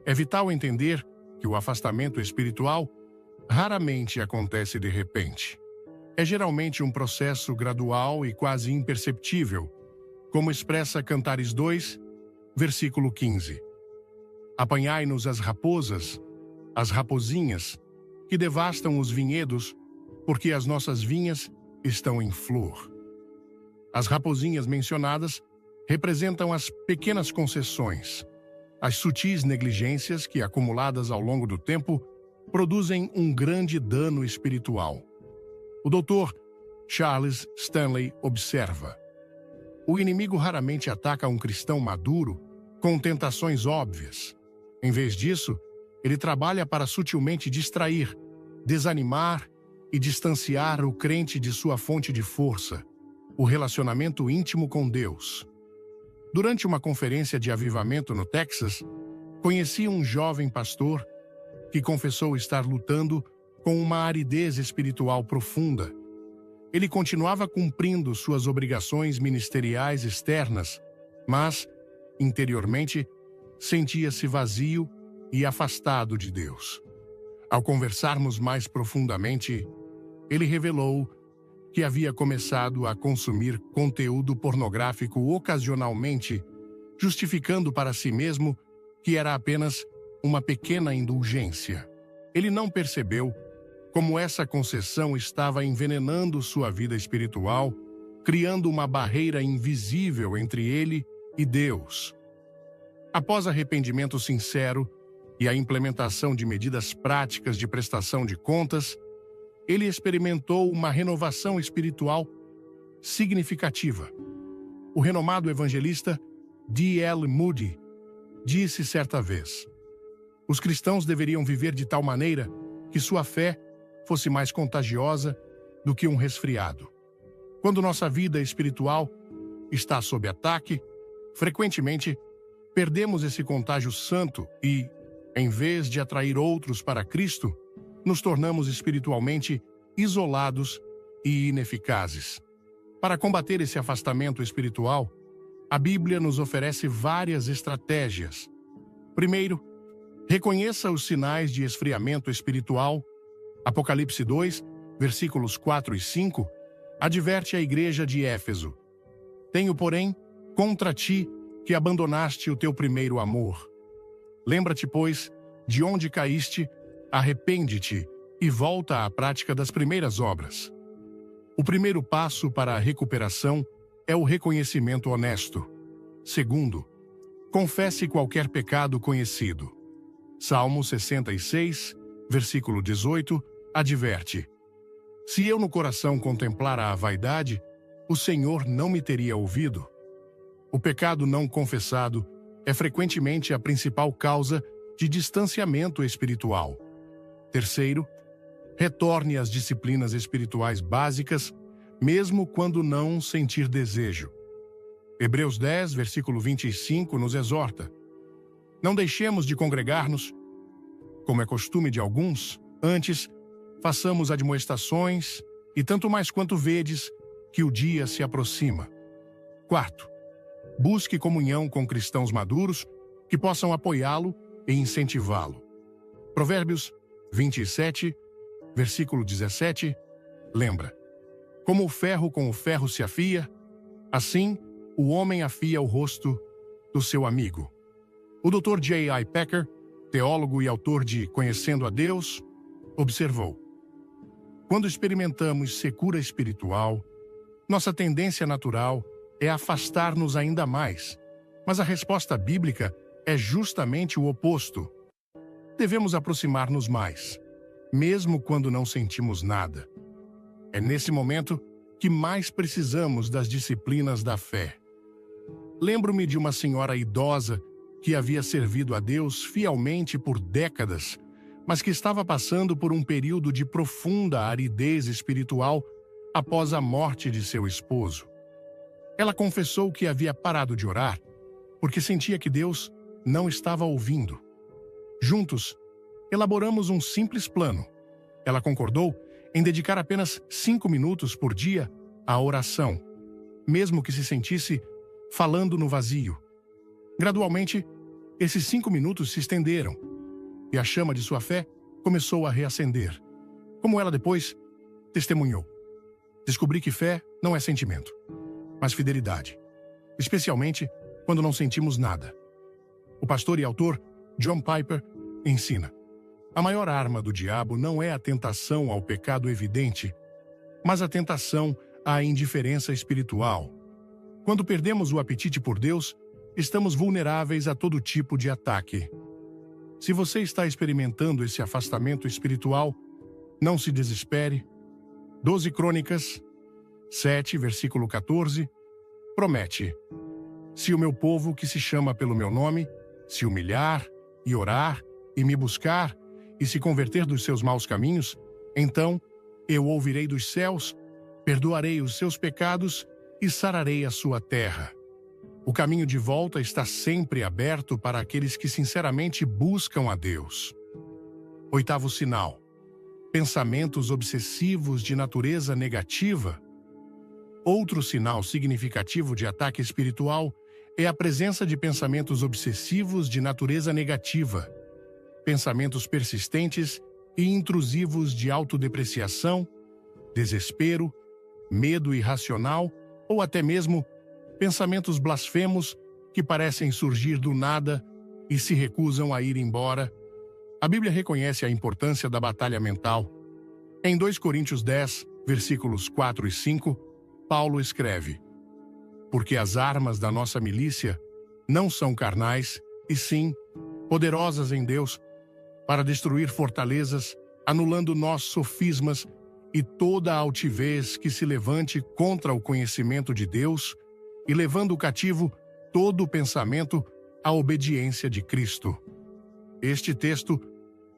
É vital entender que o afastamento espiritual raramente acontece de repente. É geralmente um processo gradual e quase imperceptível, como expressa Cantares 2, versículo 15. Apanhai-nos as raposas, as rapozinhas, que devastam os vinhedos, porque as nossas vinhas estão em flor. As rapozinhas mencionadas representam as pequenas concessões, as sutis negligências que, acumuladas ao longo do tempo, produzem um grande dano espiritual. O Dr. Charles Stanley observa: o inimigo raramente ataca um cristão maduro com tentações óbvias. Em vez disso, ele trabalha para sutilmente distrair, desanimar e distanciar o crente de sua fonte de força, o relacionamento íntimo com Deus. Durante uma conferência de avivamento no Texas, conheci um jovem pastor que confessou estar lutando com uma aridez espiritual profunda. Ele continuava cumprindo suas obrigações ministeriais externas, mas, interiormente, sentia-se vazio e afastado de Deus. Ao conversarmos mais profundamente, ele revelou que havia começado a consumir conteúdo pornográfico ocasionalmente, justificando para si mesmo que era apenas uma pequena indulgência. Ele não percebeu como essa concessão estava envenenando sua vida espiritual, criando uma barreira invisível entre ele e Deus. Após arrependimento sincero e a implementação de medidas práticas de prestação de contas, ele experimentou uma renovação espiritual significativa. O renomado evangelista D.L. Moody disse certa vez: os cristãos deveriam viver de tal maneira que sua fé fosse mais contagiosa do que um resfriado. Quando nossa vida espiritual está sob ataque, frequentemente perdemos esse contágio santo e, em vez de atrair outros para Cristo, nos tornamos espiritualmente isolados e ineficazes. Para combater esse afastamento espiritual, a Bíblia nos oferece várias estratégias. Primeiro, reconheça os sinais de esfriamento espiritual. Apocalipse 2, versículos 4 e 5, adverte a igreja de Éfeso: tenho, porém, contra ti que abandonaste o teu primeiro amor. Lembra-te, pois, de onde caíste, arrepende-te e volta à prática das primeiras obras. O primeiro passo para a recuperação é o reconhecimento honesto. Segundo, confesse qualquer pecado conhecido. Salmo 66, versículo 18, adverte: se eu no coração contemplara a vaidade, o Senhor não me teria ouvido. O pecado não confessado é frequentemente a principal causa de distanciamento espiritual. Terceiro, retorne às disciplinas espirituais básicas, mesmo quando não sentir desejo. Hebreus 10, versículo 25, nos exorta: não deixemos de congregar-nos, como é costume de alguns, antes façamos admoestações, e tanto mais quanto vedes que o dia se aproxima. Quarto, busque comunhão com cristãos maduros que possam apoiá-lo e incentivá-lo. Provérbios 27, versículo 17, lembra: como o ferro com o ferro se afia, assim o homem afia o rosto do seu amigo. O Dr. J.I. Packer, teólogo e autor de Conhecendo a Deus, observou: quando experimentamos secura espiritual, nossa tendência natural é afastar-nos ainda mais, mas a resposta bíblica é justamente o oposto. Devemos aproximar-nos mais, mesmo quando não sentimos nada. É nesse momento que mais precisamos das disciplinas da fé. Lembro-me de uma senhora idosa que havia servido a Deus fielmente por décadas, mas que estava passando por um período de profunda aridez espiritual após a morte de seu esposo. Ela confessou que havia parado de orar porque sentia que Deus não estava ouvindo. Juntos, elaboramos um simples plano. Ela concordou em dedicar apenas 5 minutos por dia à oração, mesmo que se sentisse falando no vazio. Gradualmente, esses 5 minutos se estenderam e a chama de sua fé começou a reacender. Como ela depois testemunhou: descobri que fé não é sentimento, mas fidelidade, especialmente quando não sentimos nada. O pastor e autor John Piper ensina: a maior arma do diabo não é a tentação ao pecado evidente, mas a tentação à indiferença espiritual. Quando perdemos o apetite por Deus, estamos vulneráveis a todo tipo de ataque. Se você está experimentando esse afastamento espiritual, não se desespere. 12 Crônicas 7, versículo 14, promete: se o meu povo, que se chama pelo meu nome, se humilhar e orar e me buscar e se converter dos seus maus caminhos, então eu ouvirei dos céus, perdoarei os seus pecados e sararei a sua terra. O caminho de volta está sempre aberto para aqueles que sinceramente buscam a Deus. 8º sinal: pensamentos obsessivos de natureza negativa. Outro sinal significativo de ataque espiritual é a presença de pensamentos obsessivos de natureza negativa, pensamentos persistentes e intrusivos de autodepreciação, desespero, medo irracional ou até mesmo pensamentos blasfemos que parecem surgir do nada e se recusam a ir embora. A Bíblia reconhece a importância da batalha mental. Em 2 Coríntios 10, versículos 4 e 5, Paulo escreve: porque as armas da nossa milícia não são carnais, e sim poderosas em Deus, para destruir fortalezas, anulando nossos sofismas e toda a altivez que se levante contra o conhecimento de Deus e levando cativo todo o pensamento à obediência de Cristo. Este texto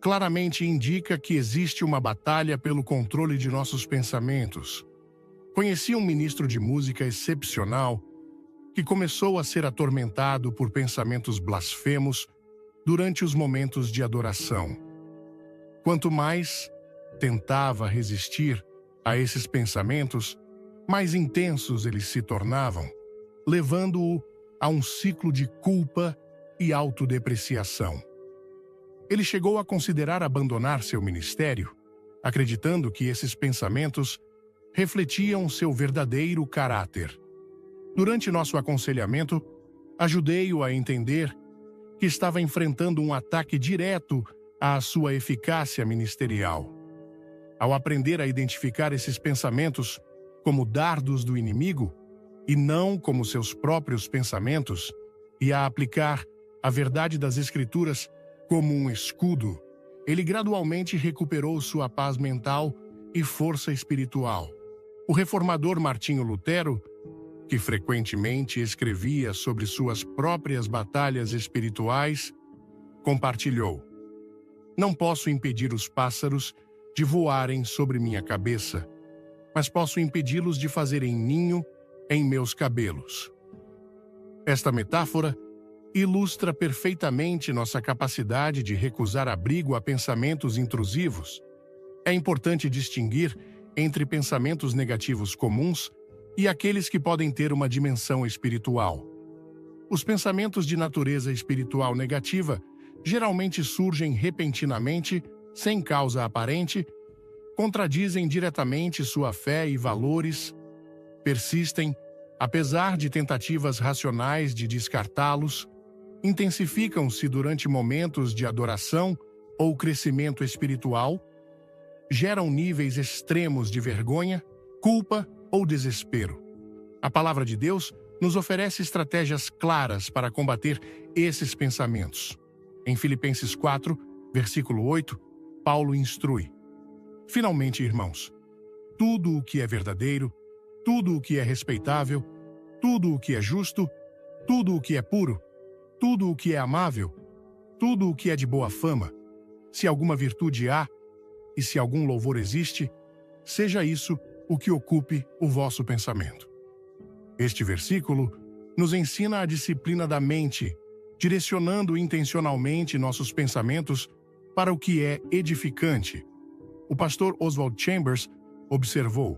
claramente indica que existe uma batalha pelo controle de nossos pensamentos. Conheci um ministro de música excepcional que começou a ser atormentado por pensamentos blasfemos durante os momentos de adoração. Quanto mais tentava resistir a esses pensamentos, mais intensos eles se tornavam, levando-o a um ciclo de culpa e autodepreciação. Ele chegou a considerar abandonar seu ministério, acreditando que esses pensamentos refletiam seu verdadeiro caráter. Durante nosso aconselhamento, ajudei-o a entender que estava enfrentando um ataque direto à sua eficácia ministerial. Ao aprender a identificar esses pensamentos como dardos do inimigo e não como seus próprios pensamentos, e a aplicar a verdade das Escrituras como um escudo, ele gradualmente recuperou sua paz mental e força espiritual. O reformador Martinho Lutero, que frequentemente escrevia sobre suas próprias batalhas espirituais, compartilhou: não posso impedir os pássaros de voarem sobre minha cabeça, mas posso impedi-los de fazerem ninho em meus cabelos. Esta metáfora ilustra perfeitamente nossa capacidade de recusar abrigo a pensamentos intrusivos. É importante distinguir entre pensamentos negativos comuns e aqueles que podem ter uma dimensão espiritual. Os pensamentos de natureza espiritual negativa geralmente surgem repentinamente, sem causa aparente, contradizem diretamente sua fé e valores, persistem, apesar de tentativas racionais de descartá-los, intensificam-se durante momentos de adoração ou crescimento espiritual, geram níveis extremos de vergonha, culpa ou desespero. A palavra de Deus nos oferece estratégias claras para combater esses pensamentos. Em Filipenses 4, versículo 8, Paulo instrui: finalmente, irmãos, tudo o que é verdadeiro, tudo o que é respeitável, tudo o que é justo, tudo o que é puro, tudo o que é amável, tudo o que é de boa fama, se alguma virtude há e se algum louvor existe, seja isso o que ocupe o vosso pensamento. Este versículo nos ensina a disciplina da mente, direcionando intencionalmente nossos pensamentos para o que é edificante. O pastor Oswald Chambers observou: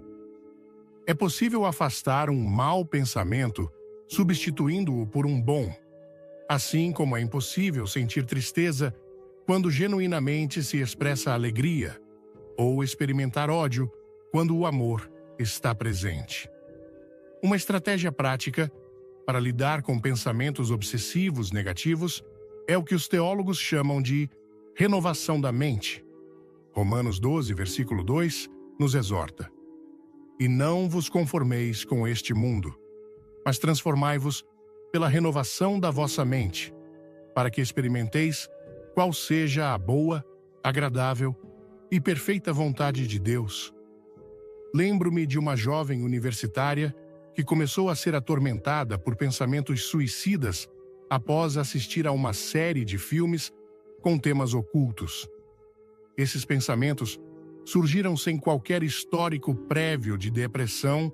é possível afastar um mau pensamento substituindo-o por um bom, assim como é impossível sentir tristeza quando genuinamente se expressa alegria, ou experimentar ódio quando o amor está presente. Uma estratégia prática para lidar com pensamentos obsessivos negativos é o que os teólogos chamam de renovação da mente. Romanos 12, versículo 2, nos exorta: e não vos conformeis com este mundo, mas transformai-vos pela renovação da vossa mente, para que experimenteis qual seja a boa, agradável e perfeita vontade de Deus. Lembro-me de uma jovem universitária que começou a ser atormentada por pensamentos suicidas após assistir a uma série de filmes com temas ocultos. Esses pensamentos surgiram sem qualquer histórico prévio de depressão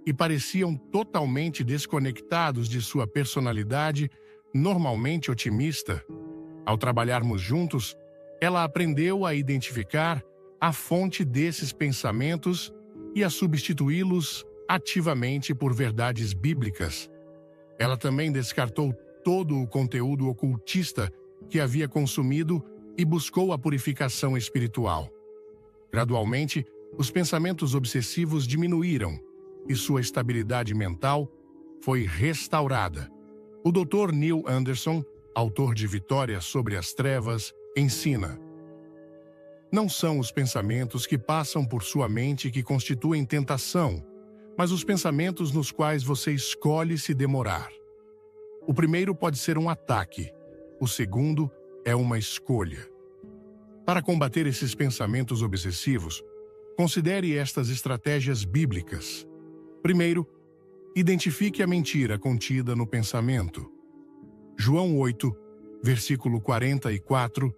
e pareciam totalmente desconectados de sua personalidade normalmente otimista. Ao trabalharmos juntos, ela aprendeu a identificar a fonte desses pensamentos e a substituí-los ativamente por verdades bíblicas. Ela também descartou todo o conteúdo ocultista que havia consumido e buscou a purificação espiritual. Gradualmente, os pensamentos obsessivos diminuíram e sua estabilidade mental foi restaurada. O Dr. Neil Anderson, autor de Vitória sobre as Trevas, ensina: não são os pensamentos que passam por sua mente que constituem tentação, mas os pensamentos nos quais você escolhe se demorar. O primeiro pode ser um ataque, o segundo é uma escolha. Para combater esses pensamentos obsessivos, considere estas estratégias bíblicas. Primeiro, identifique a mentira contida no pensamento. João 8, versículo 44,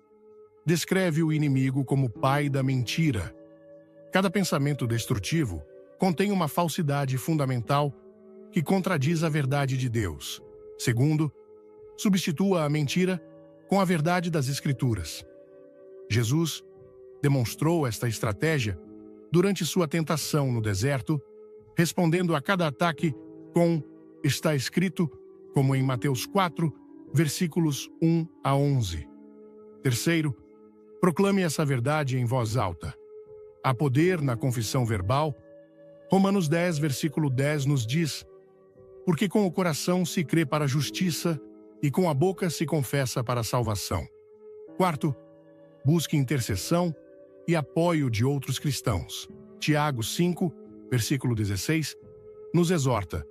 descreve o inimigo como pai da mentira. Cada pensamento destrutivo contém uma falsidade fundamental que contradiz a verdade de Deus. Segundo, substitua a mentira com a verdade das Escrituras. Jesus demonstrou esta estratégia durante sua tentação no deserto, respondendo a cada ataque com "está escrito", como em Mateus 4, versículos 1 a 11. Terceiro, proclame essa verdade em voz alta. Há poder na confissão verbal. Romanos 10, versículo 10 nos diz: porque com o coração se crê para a justiça e com a boca se confessa para a salvação. Quarto, busque intercessão e apoio de outros cristãos. Tiago 5, versículo 16, nos exorta: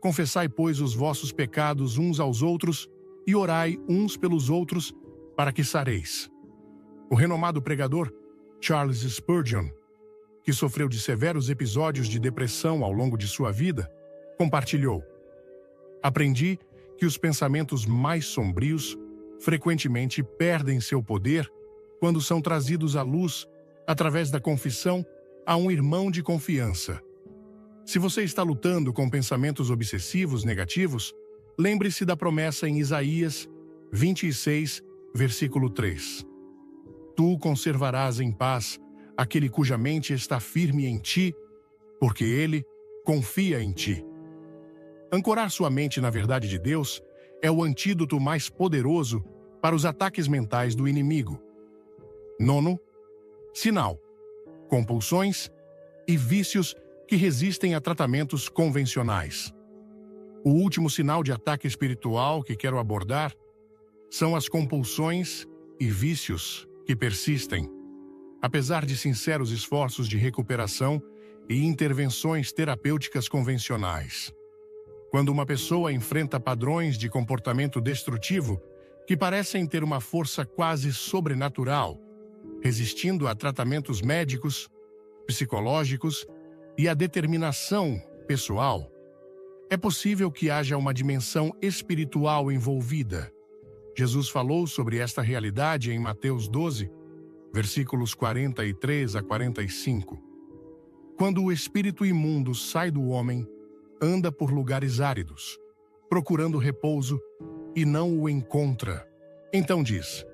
confessai, pois, os vossos pecados uns aos outros e orai uns pelos outros para que sareis. O renomado pregador Charles Spurgeon, que sofreu de severos episódios de depressão ao longo de sua vida, compartilhou: aprendi que os pensamentos mais sombrios frequentemente perdem seu poder quando são trazidos à luz através da confissão a um irmão de confiança. Se você está lutando com pensamentos obsessivos negativos, lembre-se da promessa em Isaías 26, versículo 3. Tu conservarás em paz aquele cuja mente está firme em ti, porque ele confia em ti. Ancorar sua mente na verdade de Deus é o antídoto mais poderoso para os ataques mentais do inimigo. Nono, sinal: compulsões e vícios que resistem a tratamentos convencionais. O último sinal de ataque espiritual que quero abordar são as compulsões e vícios que persistem. Apesar de sinceros esforços de recuperação e intervenções terapêuticas convencionais. Quando uma pessoa enfrenta padrões de comportamento destrutivo que parecem ter uma força quase sobrenatural, resistindo a tratamentos médicos, psicológicos e a determinação pessoal, é possível que haja uma dimensão espiritual envolvida. Jesus falou sobre esta realidade em Mateus 12, versículos 43 a 45. Quando o espírito imundo sai do homem, anda por lugares áridos, procurando repouso, e não o encontra. Então diz: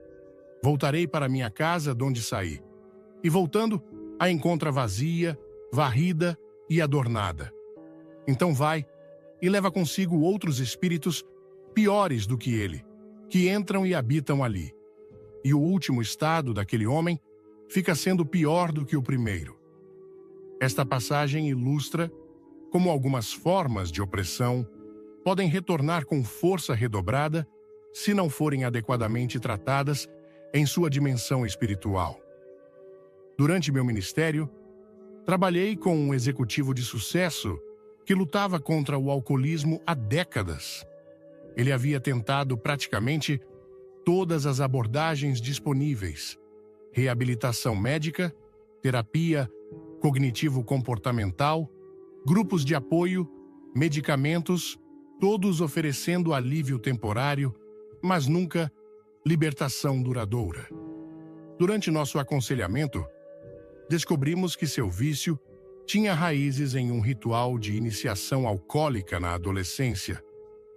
voltarei para minha casa de onde saí. E voltando, a encontra vazia, varrida e adornada. Então vai e leva consigo outros espíritos piores do que ele, que entram e habitam ali. E o último estado daquele homem fica sendo pior do que o primeiro. Esta passagem ilustra como algumas formas de opressão podem retornar com força redobrada se não forem adequadamente tratadas em sua dimensão espiritual. Durante meu ministério, trabalhei com um executivo de sucesso que lutava contra o alcoolismo há décadas. Ele havia tentado praticamente todas as abordagens disponíveis: reabilitação médica, terapia cognitivo-comportamental, grupos de apoio, medicamentos, todos oferecendo alívio temporário, mas nunca libertação duradoura. Durante nosso aconselhamento, descobrimos que seu vício tinha raízes em um ritual de iniciação alcoólica na adolescência,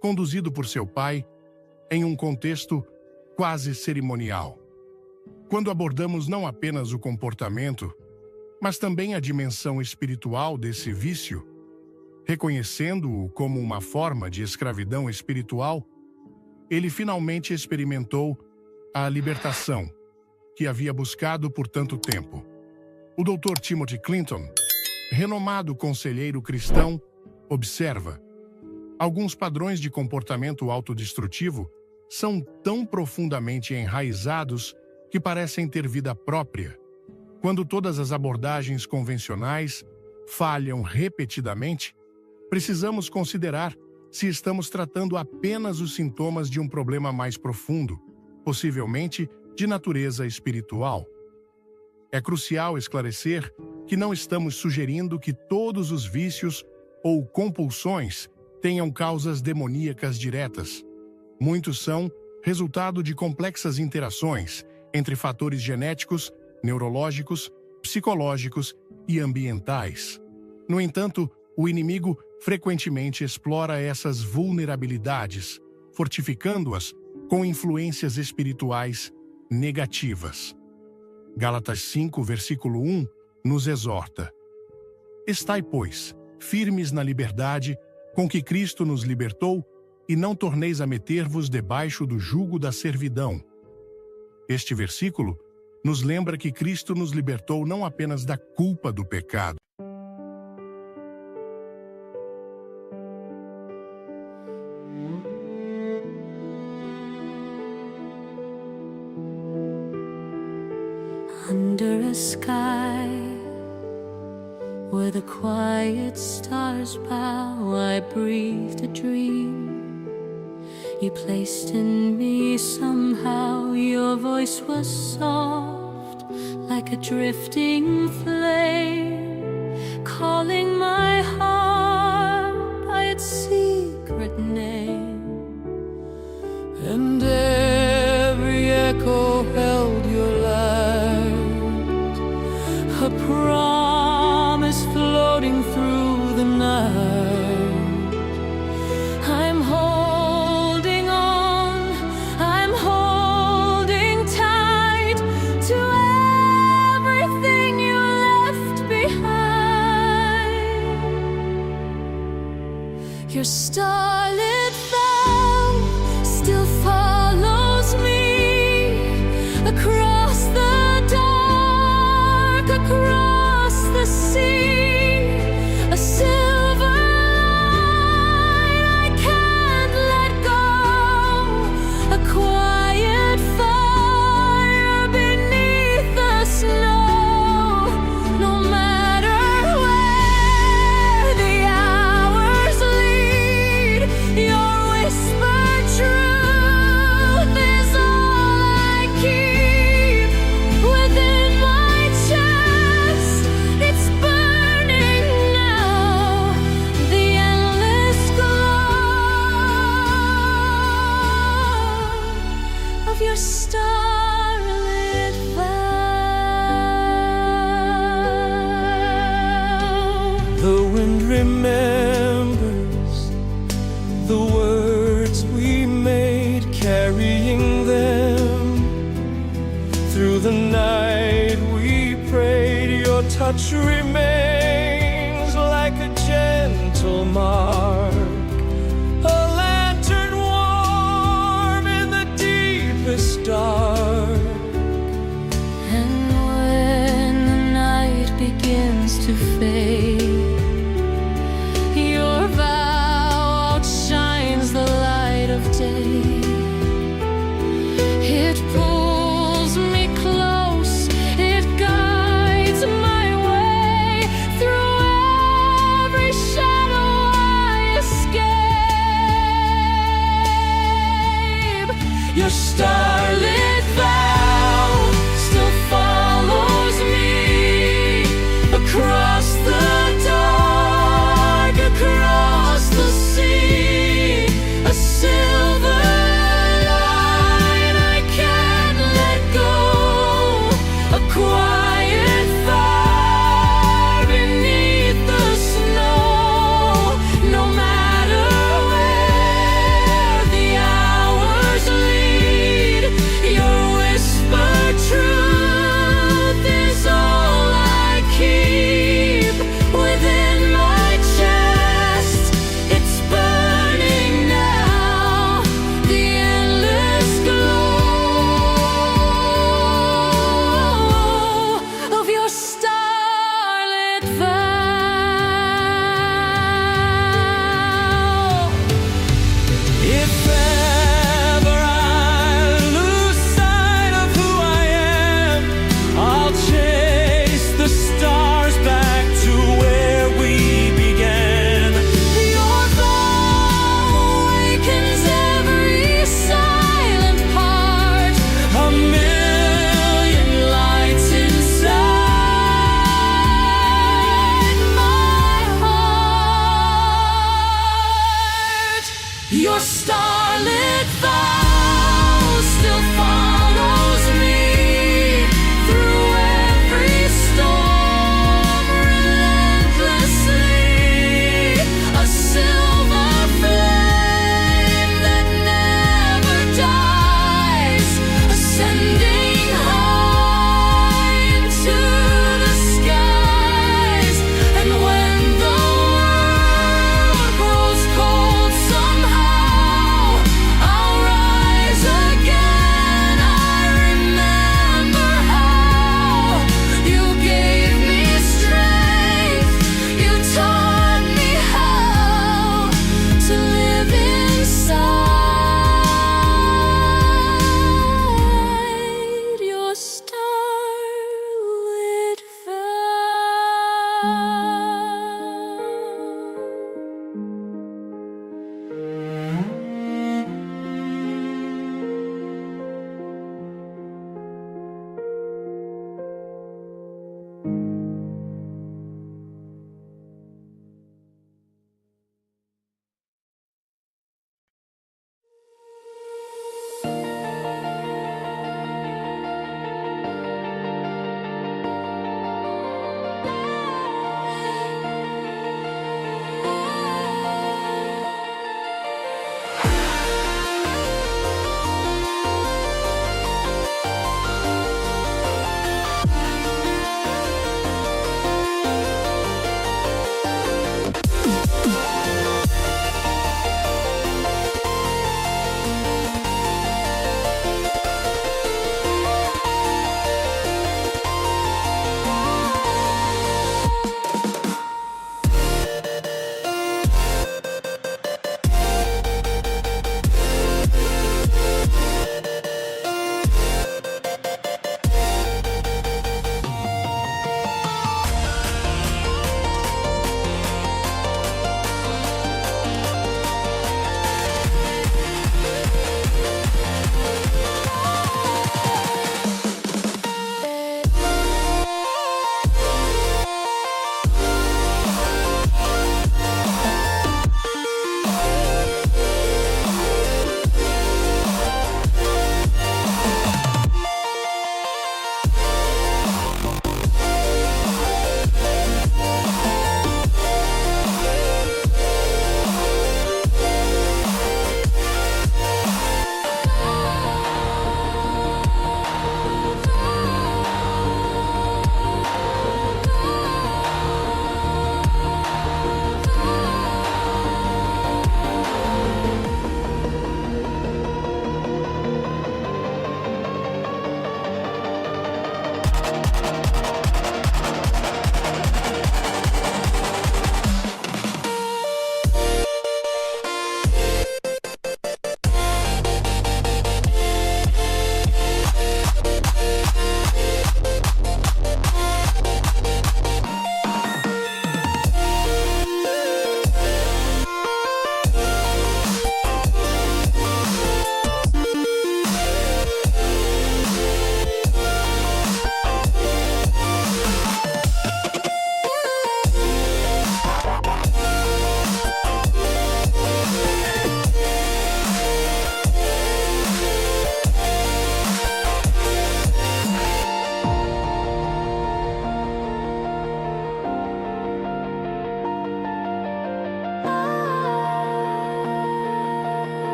conduzido por seu pai em um contexto quase cerimonial. Quando abordamos não apenas o comportamento, mas também a dimensão espiritual desse vício, Reconhecendo-o como uma forma de escravidão espiritual, ele finalmente experimentou a libertação que havia buscado por tanto tempo. O Dr. Timothy Clinton, renomado conselheiro cristão, observa: alguns padrões de comportamento autodestrutivo são tão profundamente enraizados que parecem ter vida própria. Quando todas as abordagens convencionais falham repetidamente, precisamos considerar se estamos tratando apenas os sintomas de um problema mais profundo, possivelmente de natureza espiritual. É crucial esclarecer que não estamos sugerindo que todos os vícios ou compulsões tenham causas demoníacas diretas. Muitos são resultado de complexas interações entre fatores genéticos, neurológicos, psicológicos e ambientais. No entanto, o inimigo frequentemente explora essas vulnerabilidades, fortificando-as com influências espirituais negativas. Gálatas 5, versículo 1, nos exorta: estai, pois, firmes na liberdade com que Cristo nos libertou, e não torneis a meter-vos debaixo do jugo da servidão. Este versículo nos lembra que Cristo nos libertou não apenas da culpa do pecado, under a sky where the quiet stars bow, I breathed a dream you placed in me somehow. Your voice was soft like a drifting flame, calling my heart by its secret name. And every echo held your light, a promise floating through the night. I'm holding on, I'm holding tight to everything you left behind. Your starlit vow still follows me across the dark, across the sea, a silver line I can't let go, a quiet fire beneath the snow. No matter where the hours lead, your whispered truth is all I keep within my chest. It's burning now, the endless glow of your starlit vow. The wind remembers the words we made, carrying them through the night. We prayed. Your touch remains like a gentle mark, a lantern warm in the deepest dark. And when the night begins to fade, your vow outshines the light of day. It pulls me close, it guides my way through every shadow I escape. Your starlit vow still follows me across the dark, across the sea, a silver line I can't let go, a quiet fire beneath the snow. No matter where the hours lead, your starlit thighs.